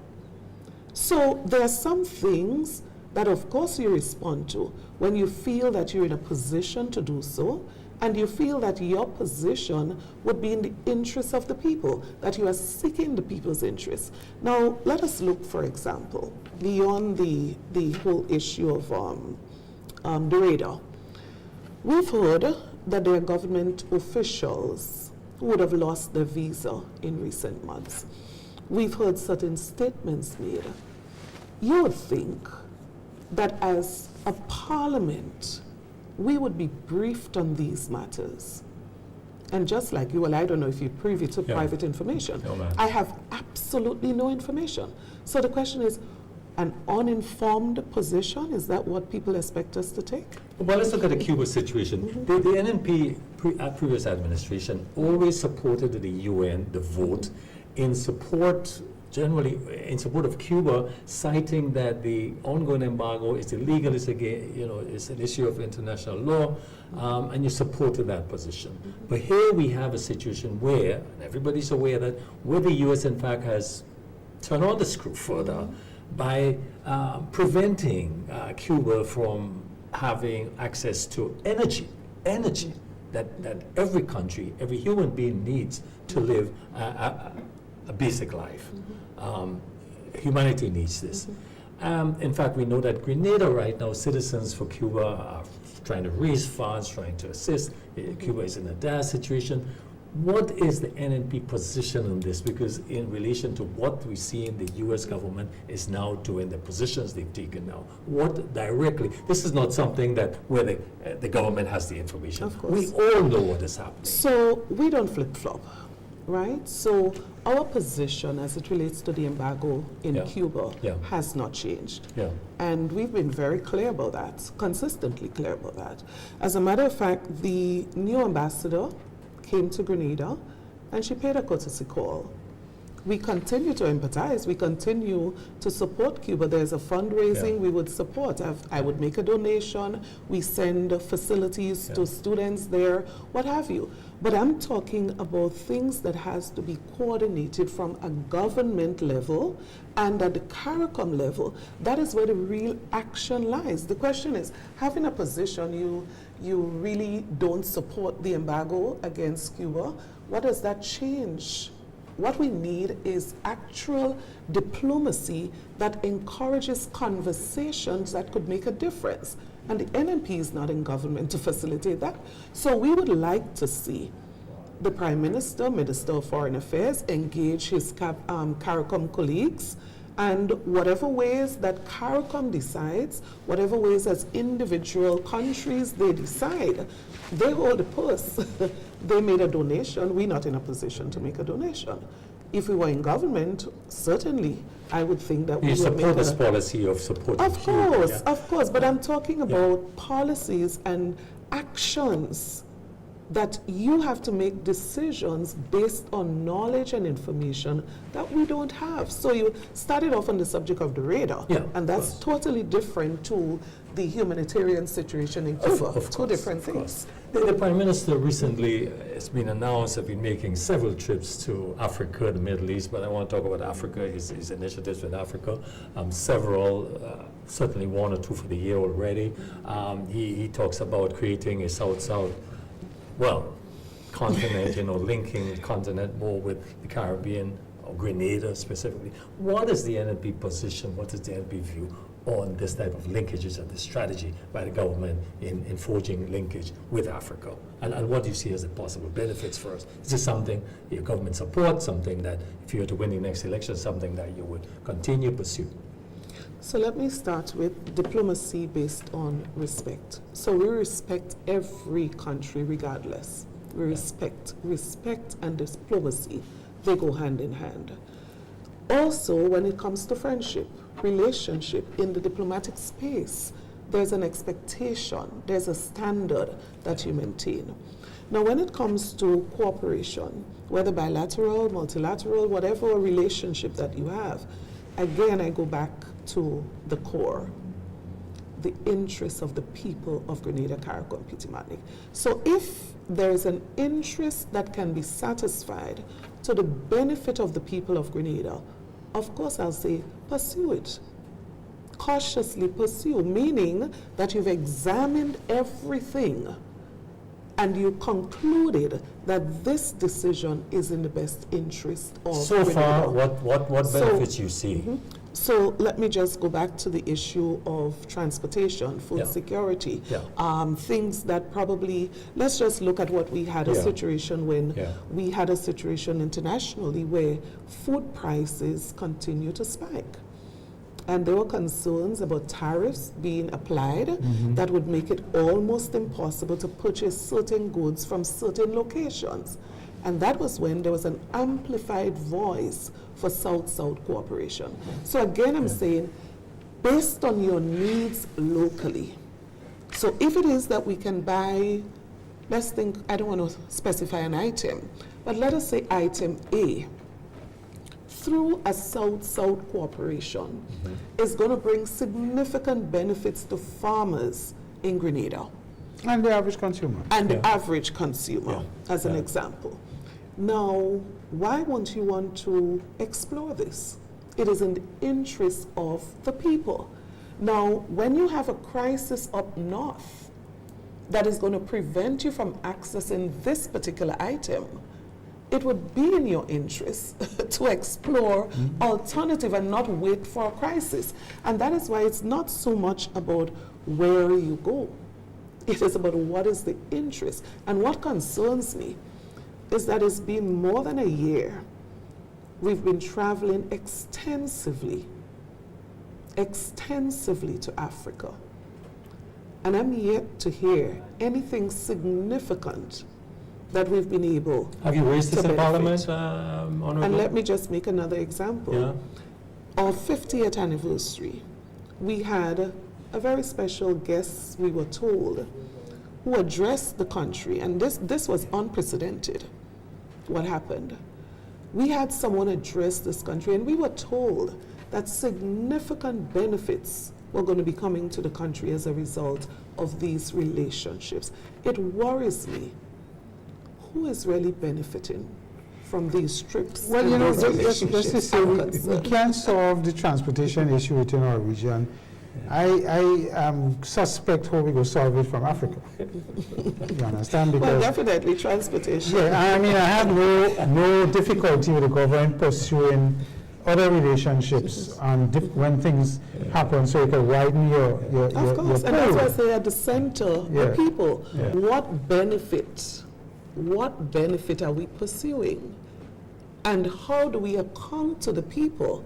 So there are some things that of course you respond to when you feel that you're in a position to do so, and you feel that your position would be in the interest of the people, that you are seeking the people's interests. Now, let us look, for example, beyond the whole issue of the radar. We've heard that there are government officials who would have lost their visa in recent months. We've heard certain statements made. You would think that as a parliament, we would be briefed on these matters. And just like you, well, I don't know if you're privy to private information. No, ma'am. I have absolutely no information. So the question is, an uninformed position, is that what people expect us to take? Well, let's look at the Cuba situation. The NNP previous administration always supported the UN, the vote, in support, generally in support of Cuba, citing that the ongoing embargo is illegal, it's an issue of international law, and you supported that position. But here we have a situation where, and everybody's aware that, where the US in fact has turned on the screw further by preventing Cuba from having access to energy that every country, every human being needs to live a basic life. Humanity needs this. In fact, we know that Grenada right now, Citizens for Cuba are trying to raise funds, trying to assist. Cuba is in a dire situation. What is the NNP position on this? Because in relation to what we see in the US government is now doing, the positions they've taken now, what directly, this is not something that where the government has the information. Of course. We all know what is happening. So we don't flip-flop, right? So our position as it relates to the embargo in Cuba has not changed. Yeah. And we've been very clear about that, consistently clear about that. As a matter of fact, the new ambassador came to Grenada and she paid a courtesy call. We continue to empathize, we continue to support Cuba. There's a fundraising we would support. I would make a donation, we send facilities to students there, what have you. But I'm talking about things that has to be coordinated from a government level and at the CARICOM level. That is where the real action lies. The question is, having a position you really don't support the embargo against Cuba, what does that change? What we need is actual diplomacy that encourages conversations that could make a difference. And the NNP is not in government to facilitate that. So we would like to see the Prime Minister, Minister of Foreign Affairs, engage his CARICOM colleagues, and whatever ways that CARICOM decides, whatever ways as individual countries they decide, they hold the purse. They made a donation. We're not in a position to make a donation. If we were in government, certainly I would think that we would make support this policy of supporting Of course, but I'm talking about policies and actions that you have to make decisions based on knowledge and information that we don't have. So you started off on the subject of the radar, and that's totally different to the humanitarian situation in Cuba. Two different things. The Prime Minister recently, it's been announced, have been making several trips to Africa, the Middle East, but I want to talk about Africa, his initiatives in Africa. Several, certainly one or two for the year already. He talks about creating a South-South, continent, linking the continent more with the Caribbean, or Grenada specifically. What is the NNP position? What is the NNP view on this type of linkages and the strategy by the government in forging linkage with Africa? And what do you see as the possible benefits for us? Is this something your government supports, something that if you were to win the next election, something that you would continue to pursue? So let me start with diplomacy based on respect. So we respect every country regardless. We respect and diplomacy, they go hand in hand. Also, when it comes to friendship, relationship in the diplomatic space, there's an expectation, there's a standard that you maintain. Now, when it comes to cooperation, whether bilateral, multilateral, whatever relationship that you have, again, I go back to the core, the interests of the people of Grenada, Carriacou, and Petite Martinique. So if there is an interest that can be satisfied to the benefit of the people of Grenada, of course I'll say pursue it. Cautiously pursue, meaning that you've examined everything and you concluded that this decision is in the best interest of So Grenada. far, what So- benefits you see? So let me just go back to the issue of transportation, food Yeah. security, Yeah. things that probably, let's just look at what we had a Yeah. situation when Yeah. we had a situation internationally where food prices continue to spike. And there were concerns about tariffs being applied that would make it almost impossible to purchase certain goods from certain locations. And that was when there was an amplified voice for South-South cooperation. So again, I'm saying, based on your needs locally. So if it is that we can buy, let's think, I don't want to specify an item, but let us say item A, through a South-South cooperation, is going to bring significant benefits to farmers in Grenada And the average consumer. and the Yeah. average consumer, Yeah. as an Yeah. example. Now, why won't you want to explore this? It is in the interest of the people. Now, when you have a crisis up north that is going to prevent you from accessing this particular item, it would be in your interest to explore alternative and not wait for a crisis. And that is why it's not so much about where you go. It is about what is the interest. And what concerns me is that it's been more than a year. We've been traveling extensively to Africa. And I'm yet to hear anything significant that we've been able Have you raised this to in benefit. Parliament, Honorable? And let me just make another example. Yeah. Our 50th anniversary, we had a very special guest, we were told, who addressed the country, and this was unprecedented, what happened. We had someone address this country, and we were told that significant benefits were going to be coming to the country as a result of these relationships. It worries me. Who is really benefiting from these trips? Well, and you know, these just to relationships? say, I'm we concerned. can't solve the transportation issue within our region. I suspect how we go solve it from Africa. You understand? Well, Because definitely transportation. yeah, I mean, I have no difficulty with the government pursuing other relationships and when things happen, so you can widen your Of course, and that's why I pool. say at the center, Yeah. the people. Yeah. What benefit are we pursuing? And how do we account to the people?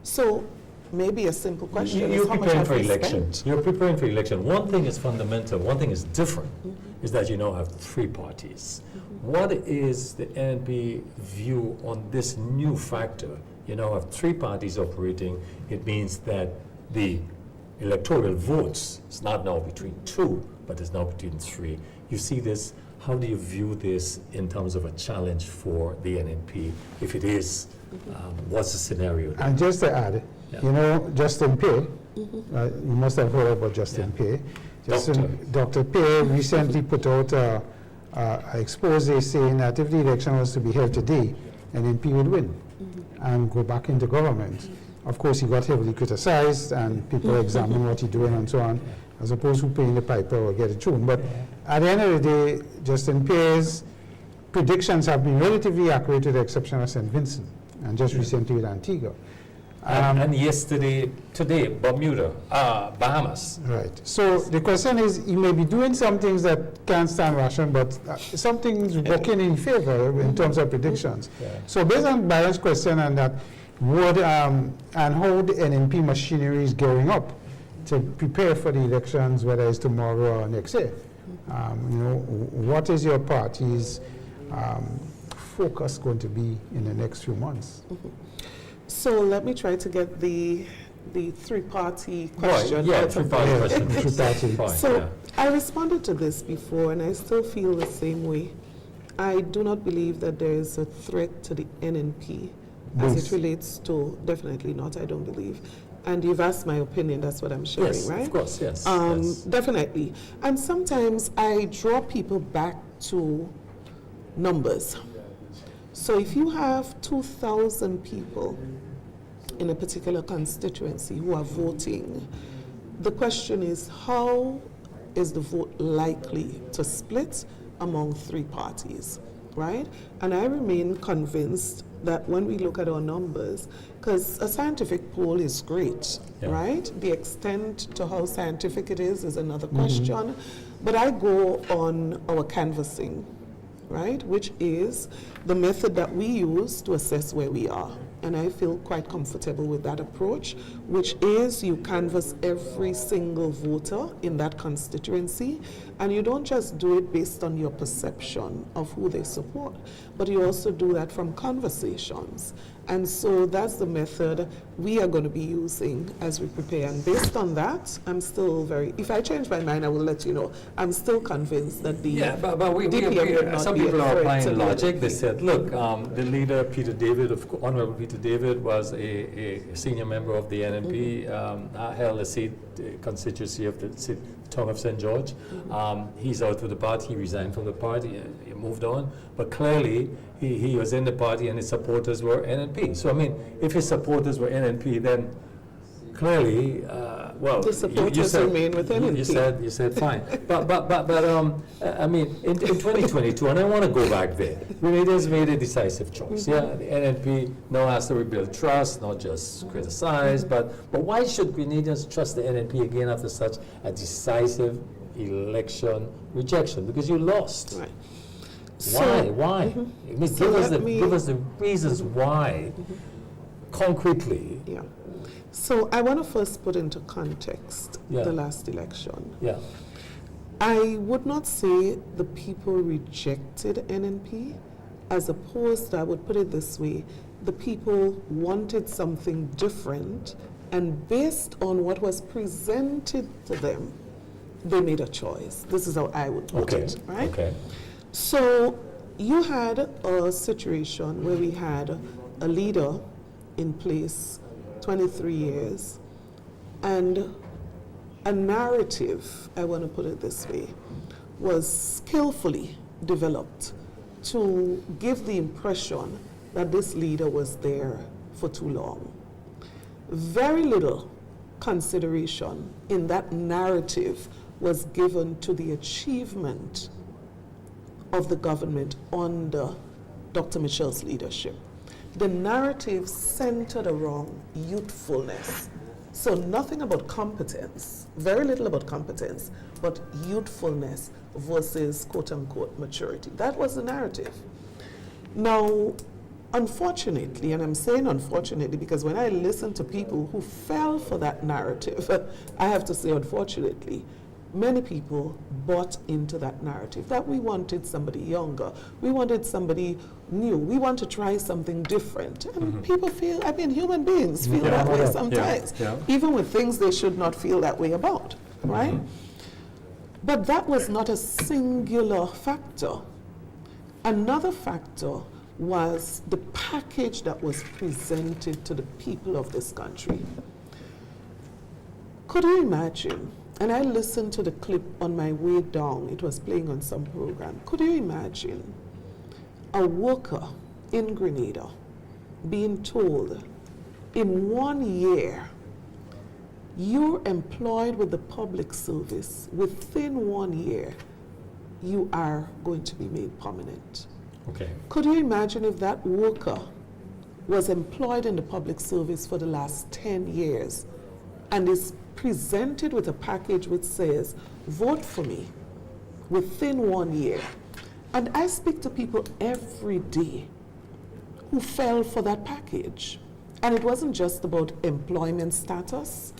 So maybe a simple question You're is how much preparing have for we election. spent? You're preparing for election. One thing is fundamental, one thing is different, is that you now have three parties. What is the NP view on this new factor? You now have three parties operating. It means that the electoral votes is not now between two, but is now between three. You see this, how do you view this in terms of a challenge for the NNP? If it is, what's the scenario there? And just to add, Yeah. you know, Justin Pay, you must have heard about Justin Pay. Dr. Pay recently put out an expose saying that if the election was to be held today, NNP would win and go back into government. Of course, he got heavily criticized and people examine what he's doing and so on, as opposed to paying the piper or get it tuned. But at the end of the day, Justin Pay's predictions have been relatively accurate with the exception of St. Vincent and just recently with Antigua. And today, Bermuda, Bahamas. Right. So the question is, he may be doing some things that can't stand ration, but something's working in favor in terms of predictions. Yeah. So based on Byron's question and that, would and how the NNP machinery is gearing up to prepare for the elections, whether it's tomorrow or next year, you know, what is your party's focus going to be in the next few months? So let me try to get the the three-party question. Right, yeah, out of three-party the- question. Three-party. Fine, So yeah. I responded to this before, and I still feel the same way. I do not believe that there is a threat to the NNP as Yes. it relates to, definitely not, I don't believe. And you've asked my opinion, that's what I'm sharing, Yes, right? of course, yes. Yes. Definitely. And sometimes I draw people back to numbers. So if you have 2,000 people in a particular constituency who are voting, the question is, how is the vote likely to split among three parties, right? And I remain convinced that when we look at our numbers, because a scientific poll is great, Yeah. right? The extent to how scientific it is another question. But I go on our canvassing, right? Which is the method that we use to assess where we are. And I feel quite comfortable with that approach, which is you canvass every single voter in that constituency, and you don't just do it based on your perception of who they support, but you also do that from conversations. And so that's the method we are going to be using as we prepare. And based on that, I'm still if I change my mind, I will let you know. I'm still convinced that the Yeah, but DPM would not some be a people are threat to applying the logic. They NNP. said, look, the leader, Peter David, Honorable Peter David, was a senior member of the NNP, held a seat, constituency of the town of St. George. He's out of the party, he resigned from the party, he moved on. But clearly, he was in the party and his supporters were NNP. So, I mean, if his supporters were NNP, then clearly, well, The supporters remain with NNP. You said fine. but I mean, in 2022, and I want to go back there, Grenada's made a decisive choice. Yeah, the NNP now has to rebuild trust, not just criticize, but why should Grenadians trust the NNP again after such a decisive election rejection? Because you lost. Right. Why? I mean, So give us the reasons why, concretely. Yeah. So I want to first put into context Yeah. the last election. Yeah. I would not say the people rejected NNP, as opposed to, I would put it this way, the people wanted something different, and based on what was presented to them, they made a choice. This is how I would put Okay. it, right? Okay. So you had a situation where we had a leader in place 23 years, and a narrative, I want to put it this way, was skillfully developed to give the impression that this leader was there for too long. Very little consideration in that narrative was given to the achievement of the government under Dr. Michel's leadership. The narrative centered around youthfulness. So nothing about competence, very little about competence, but youthfulness versus quote-unquote maturity. That was the narrative. Now, unfortunately, and I'm saying unfortunately because when I listen to people who fell for that narrative, I have to say unfortunately, many people bought into that narrative that we wanted somebody younger, we wanted somebody new, we want to try something different. And people feel, I mean, human beings feel Yeah. that way Yeah. sometimes, Yeah. even with things they should not feel that way about, right? But that was not a singular factor. Another factor was the package that was presented to the people of this country. Could you imagine? And I listened to the clip on my way down. It was playing on some program. Could you imagine a worker in Grenada being told, in 1 year, you're employed with the public service. Within 1 year, you are going to be made permanent. Okay. Could you imagine if that worker was employed in the public service for the last 10 years and is presented with a package which says, vote for me within 1 year? And I speak to people every day who fell for that package. And it wasn't just about employment status,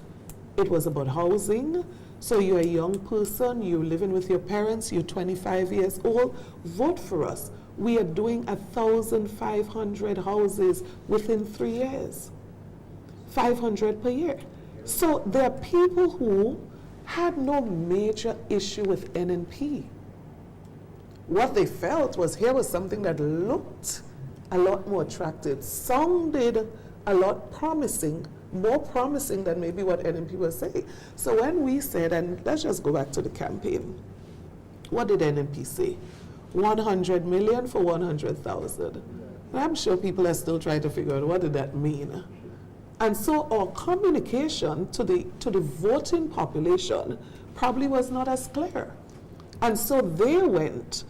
it was about housing. So you're a young person, you're living with your parents, you're 25 years old, vote for us. We are doing 1,500 houses within 3 years. 500 per year. So there are people who had no major issue with NNP. What they felt was here was something that looked a lot more attractive, sounded a lot promising, more promising than maybe what NNP was saying. So when we said, and let's just go back to the campaign, what did NNP say? 100 million for 100,000. And I'm sure people are still trying to figure out what did that mean. And so our communication to the voting population probably was not as clear. And so they went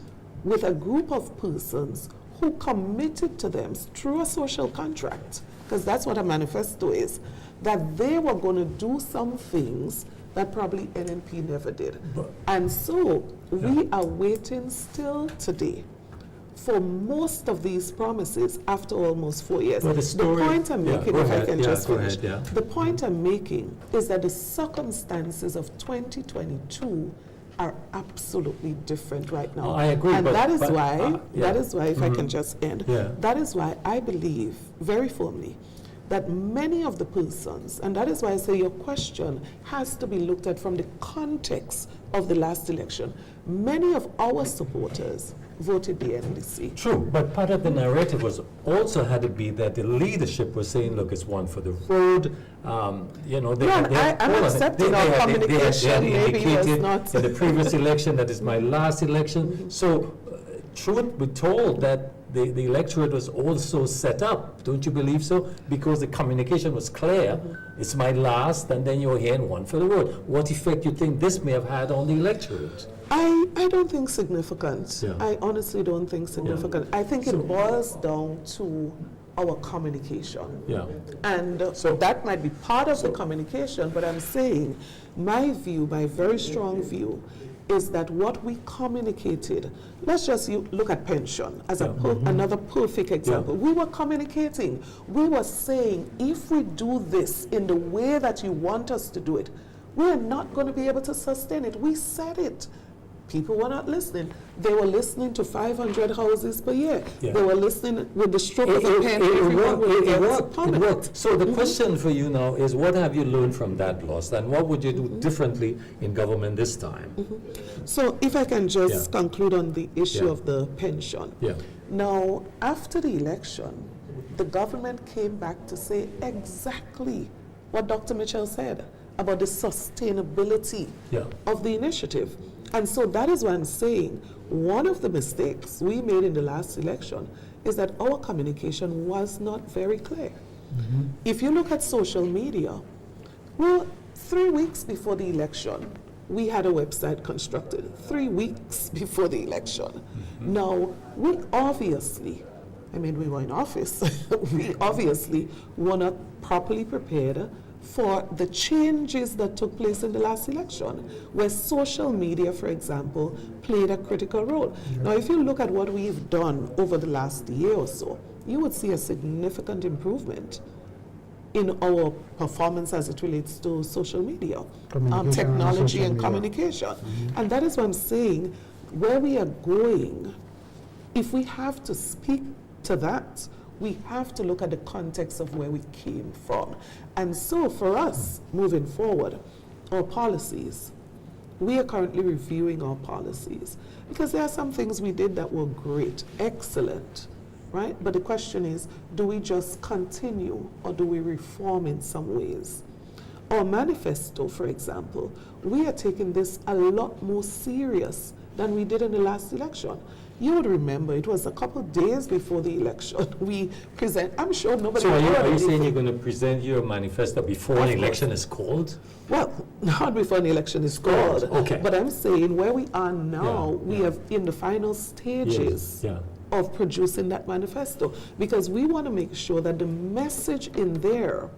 with a group of persons who committed to them through a social contract, because that's what a manifesto is, that they were going to do some things that probably NNP never did. And so we are waiting still today for most of these promises after almost 4 years. But the point I'm making, if I can just finish, the the point I'm making is that the circumstances of 2022 are absolutely different right now. I agree, and that is why, if I can just end, that is why I believe very firmly that many of the persons, and that is why I say your question has to be looked at from the context of the last election. Many of our supporters voted the NDC. True, but part of the narrative was also had to be that the leadership was saying, look, it's one for the road. You know, I'm accepting our communication maybe was not in the previous election that is my last election. So, truth be told, that the electorate was also set up. Don't you believe so? Because the communication was clear. It's my last, and then you're hearing one for the road. What effect do you think this may have had on the electorate? I don't think significant. Yeah. I honestly don't think significant. I think it boils down to our communication. Yeah. And so that might be part of the communication, but I'm saying my view, my very strong view, is that what we communicated, let's just look at pension as another perfect example. We were communicating. We were saying, if we do this in the way that you want us to do it, we are not going to be able to sustain it. We said it. People were not listening. They were listening to 500 houses per year. Yeah. They were listening with the stroke of a pen. It worked. So the question for you now is, what have you learned from that loss, and what would you do differently in government this time? So if I can just conclude on the issue of the pension. Yeah. Now, after the election, the government came back to say exactly what Dr. Mitchell said about the sustainability of the initiative. And so that is why I'm saying one of the mistakes we made in the last election is that our communication was not very clear. If you look at social media, well, 3 weeks before the election, we had a website constructed. 3 weeks before the election. Now, we obviously, we were in office, we obviously were not properly prepared for the changes that took place in the last election, where social media, for example, played a critical role. Now, if you look at what we've done over the last year or so, you would see a significant improvement in our performance as it relates to social media, technology and communication. And that is what I'm saying, where we are going, if we have to speak to that, we have to look at the context of where we came from. And so for us, moving forward, our policies, we are currently reviewing our policies because there are some things we did that were great, excellent, right? But the question is, do we just continue or do we reform in some ways? Our manifesto, for example, we are taking this a lot more serious than we did in the last election. You would remember it was a couple of days before the election we present. I'm sure nobody. So are you saying you're going to present your manifesto before an election is called? Well, not before an election is called. Okay. But I'm saying where we are now, we are in the final stages of producing that manifesto, because we want to make sure that the message in there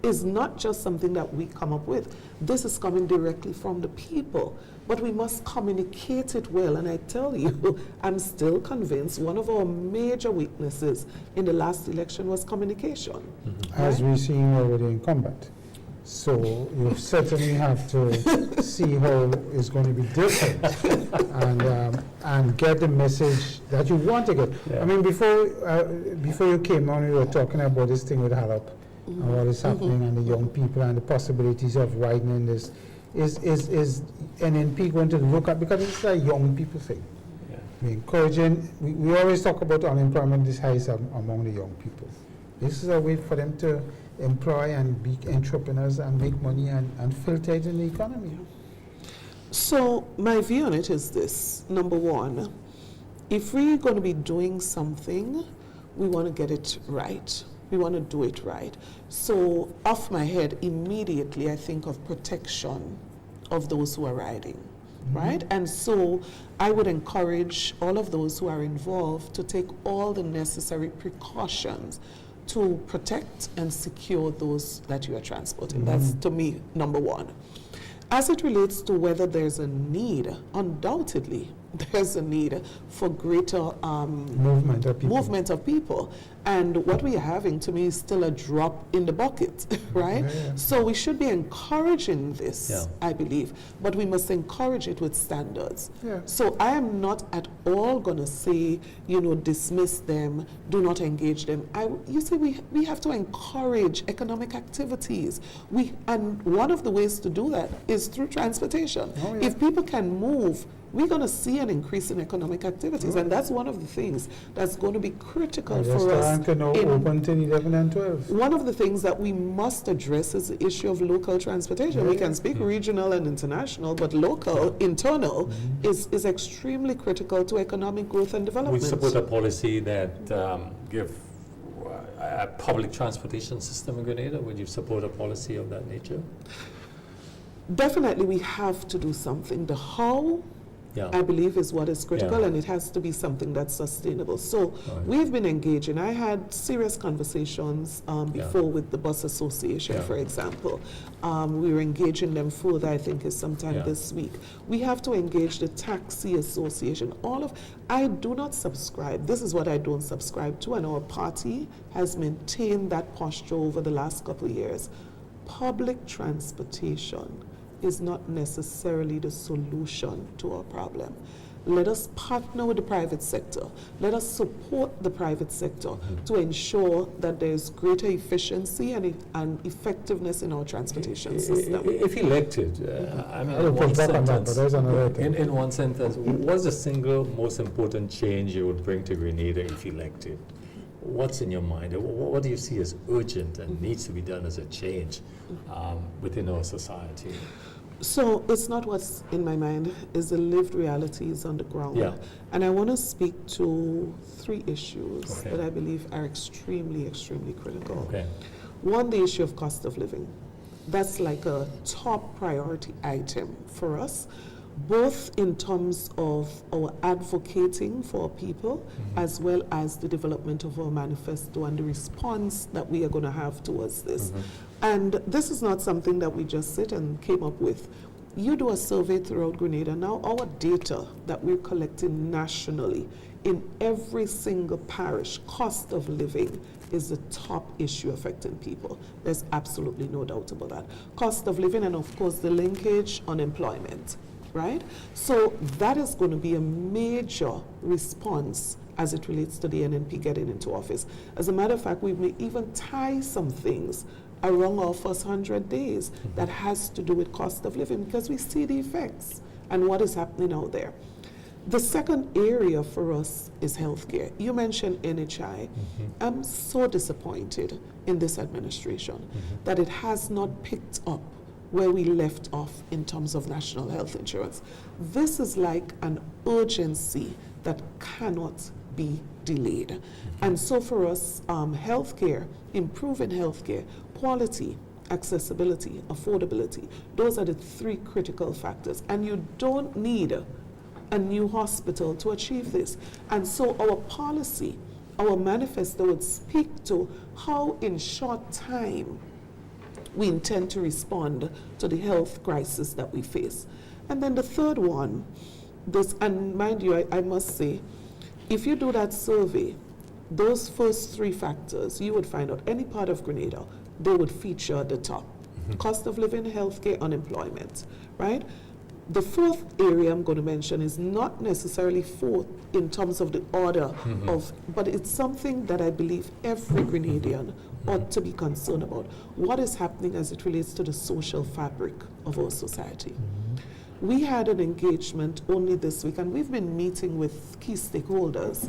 is not just something that we come up with. This is coming directly from the people, but we must communicate it well. And I tell you, I'm still convinced one of our major weaknesses in the last election was communication. As we're seeing already in combat. So you certainly have to see how it's going to be different and get the message that you want to get. I mean, before you came on, we were talking about this thing with Harrop. and what is happening and the young people and the possibilities of widening this, is NNP going to look at, because it's a young people thing. Yeah. We're encouraging, we always talk about unemployment is highest among the young people. This is a way for them to employ and be entrepreneurs and make money and filter it in the economy. So my view on it is this. Number one, if we're going to be doing something, we want to get it right. We want to do it right. So off my head, immediately I think of protection of those who are riding, right? And so I would encourage all of those who are involved to take all the necessary precautions to protect and secure those that you are transporting. That's, to me, number one. As it relates to whether there's a need, undoubtedly there's a need for greater Movement of people. movement of people. And what we are having, to me, is still a drop in the bucket, right? Yeah. So we should be encouraging this, Yeah. I believe, but we must encourage it with standards. Yeah. So I am not at all going to say, dismiss them, do not engage them. You see, we have to encourage economic activities. And one of the ways to do that is through transportation. Oh, yeah. If people can move, we're going to see an increase in economic activities, and that's one of the things that's going to be critical for us. Restaurant can now open till 11 and 12. One of the things that we must address is the issue of local transportation. We can speak regional and international, but local, internal, is extremely critical to economic growth and We development. support a policy that give a public transportation system in Grenada. Would you support a policy of that nature? Definitely, we have to do something. The how, Yeah. I believe, is what is critical, Yeah. and it has to be something that's sustainable. So Right. we've been engaging. I had serious conversations before with the Bus Association, Yeah. for example. We were engaging them further, I think, is sometime Yeah. this week. We have to engage the Taxi Association. I do not subscribe. This is what I don't subscribe to, and our party has maintained that posture over the last couple of years. Public transportation is not necessarily the solution to our problem. Let us partner with the private sector. Let us support the private sector to ensure that there's greater efficiency and effectiveness in our transportation system. If elected, I mean, I will in one push back on that, sentence, but there's another thing. in one sentence, what's the single most important change you would bring to Grenada if elected? What's in your mind? What do you see as urgent and needs to be done as a change within our society? So it's not what's in my mind, it's the lived realities on the ground. Yeah. And I want to speak to 3 issues Okay. that I believe are extremely, extremely critical. Okay. One, the issue of cost of living. That's like a top priority item for us, both in terms of our advocating for people, as well as the development of our manifesto and the response that we are going to have towards this. And this is not something that we just sit and came up with. You do a survey throughout Grenada. Now our data that we're collecting nationally in every single parish, cost of living is the top issue affecting people. There's absolutely no doubt about that. Cost of living, and of course the linkage, unemployment, right? So that is going to be a major response as it relates to the NNP getting into office. As a matter of fact, we may even tie some things around our first 100 days that has to do with cost of living, because we see the effects and what is happening out there. The second area for us is healthcare. You mentioned NHI. I'm so disappointed in this administration that it has not picked up where we left off in terms of national health insurance. This is like an urgency that cannot be delayed. And so for us, healthcare, improving healthcare, quality, accessibility, affordability, those are the 3 critical factors. And you don't need a new hospital to achieve this. And so our policy, our manifesto would speak to how in short time we intend to respond to the health crisis that we face. And then the third one, and mind you, I must say, if you do that survey, those first 3 factors, you would find out any part of Grenada, they would feature at the top. Cost of living, healthcare, unemployment, right? The 4th area I'm going to mention is not necessarily 4th in terms of the order of, but it's something that I believe every Grenadian ought to be concerned about what is happening as it relates to the social fabric of our society. We had an engagement only this week, and we've been meeting with key stakeholders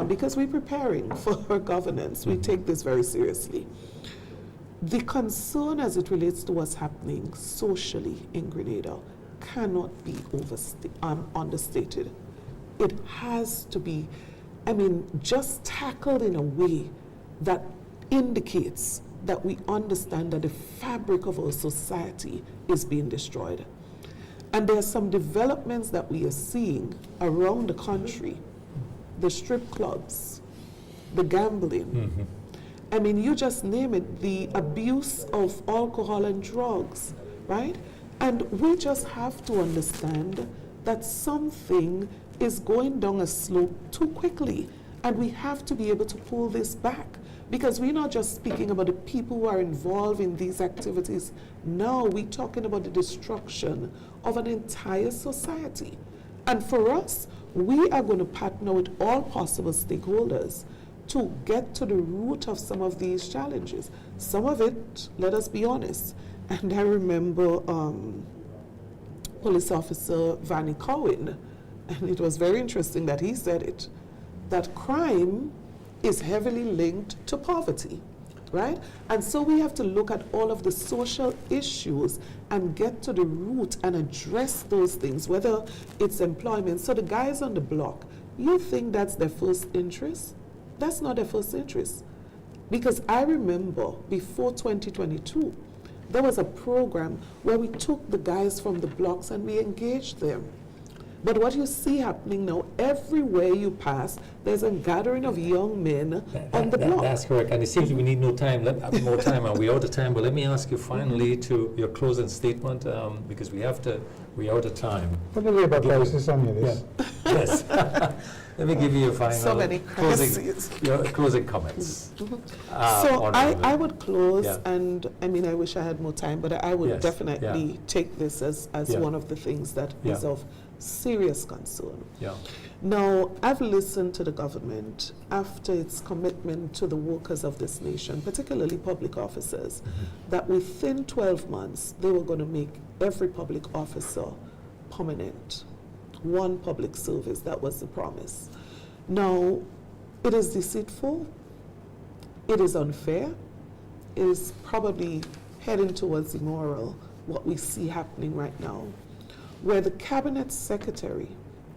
because we're preparing for our governance. We take this very seriously. The concern as it relates to what's happening socially in Grenada cannot be understated. It has to be, just tackled in a way that indicates that we understand that the fabric of our society is being destroyed. And there are some developments that we are seeing around the country, the strip clubs, the gambling. You just name it, the abuse of alcohol and drugs, right? And we just have to understand that something is going down a slope too quickly, and we have to be able to pull this back, because we're not just speaking about the people who are involved in these activities. No, we're talking about the destruction of an entire society. And for us, we are going to partner with all possible stakeholders to get to the root of some of these challenges. Some of it, let us be honest, and I remember Police Officer Vanny Cowan, and it was very interesting that he said it, that crime is heavily linked to poverty, right? And so we have to look at all of the social issues and get to the root and address those things, whether it's employment. So the guys on the block, you think that's their first interest? That's not their first interest. Because I remember before 2022, there was a program where we took the guys from the blocks and we engaged them. But what you see happening now, everywhere you pass, there's a gathering of young men on the block. That's correct. And it seems we need more time, and we're out of time. But let me ask you finally to your closing statement, because we're out of time. Put the labor crisis on your list. Yes. Let me give you your final So many crises. closing comments. So I would close, and I wish I had more time, but I would definitely take this as one of the things that is of serious concern. Now, I've listened to the government after its commitment to the workers of this nation, particularly public officers, that within 12 months, they were going to make every public officer permanent. One public service, that was the promise. Now, it is deceitful, it is unfair, it is probably heading towards immoral, what we see happening right now, where the cabinet secretary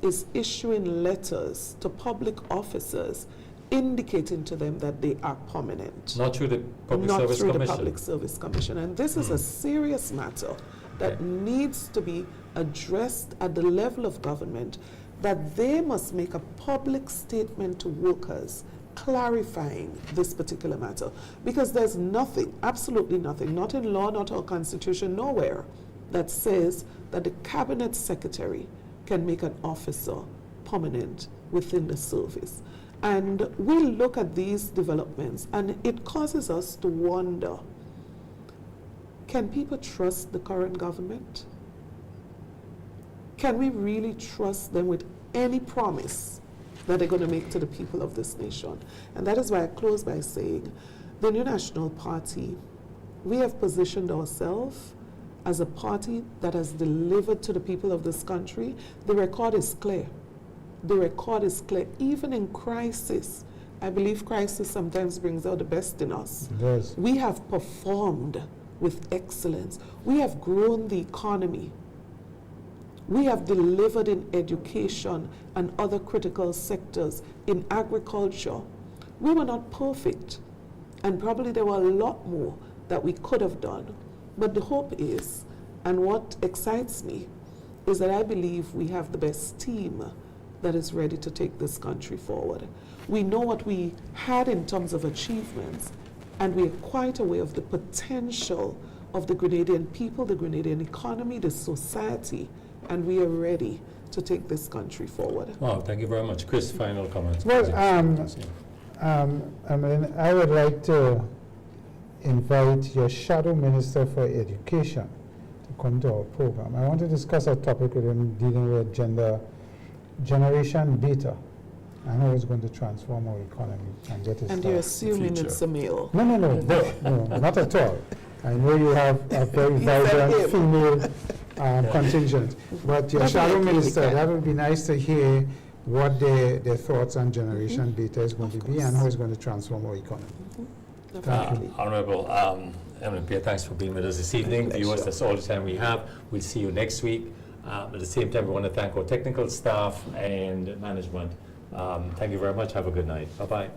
is issuing letters to public officers indicating to them that they are permanent. Not through the Public Not Service through Commission. the Public Service Commission. And this is a serious matter that needs to be addressed at the level of government, that they must make a public statement to workers clarifying this particular matter. Because there's nothing, absolutely nothing, not in law, not our constitution, nowhere, that says that the cabinet secretary can make an officer permanent within the service. And we look at these developments and it causes us to wonder, can people trust the current government? Can we really trust them with any promise that they're going to make to the people of this nation? And that is why I close by saying, the New National Party, we have positioned ourselves as a party that has delivered to the people of this country. The record is clear. The record is clear. Even in crisis, I believe crisis sometimes brings out the best in us. Yes. We have performed with excellence. We have grown the economy. We have delivered in education and other critical sectors, in agriculture. We were not perfect, and probably there were a lot more that we could have done. But the hope is, and what excites me, is that I believe we have the best team that is ready to take this country forward. We know what we had in terms of achievements, and we are quite aware of the potential of the Grenadian people, the Grenadian economy, the society, and we are ready to take this country forward. Wow, thank you very much. Chris, final comments. Well, I would like to invite your Shadow Minister for Education to come to our program. I want to discuss a topic with him dealing with generation data. and how it's going to transform our economy and get us And you're started. assuming Future. it's a male. No, not at all. I know you have a very vibrant female contingent, but your shadow Definitely we minister, can. that would be nice to hear what their thoughts on generation beta is going to be and how it's going to transform our economy. Thank you. Honorable Eminent Pierre, thanks for being with us this evening. Viewers, that's all the time we have. We'll see you next week. At the same time, we want to thank our technical staff and management. Thank you very much. Have a good night. Bye-bye.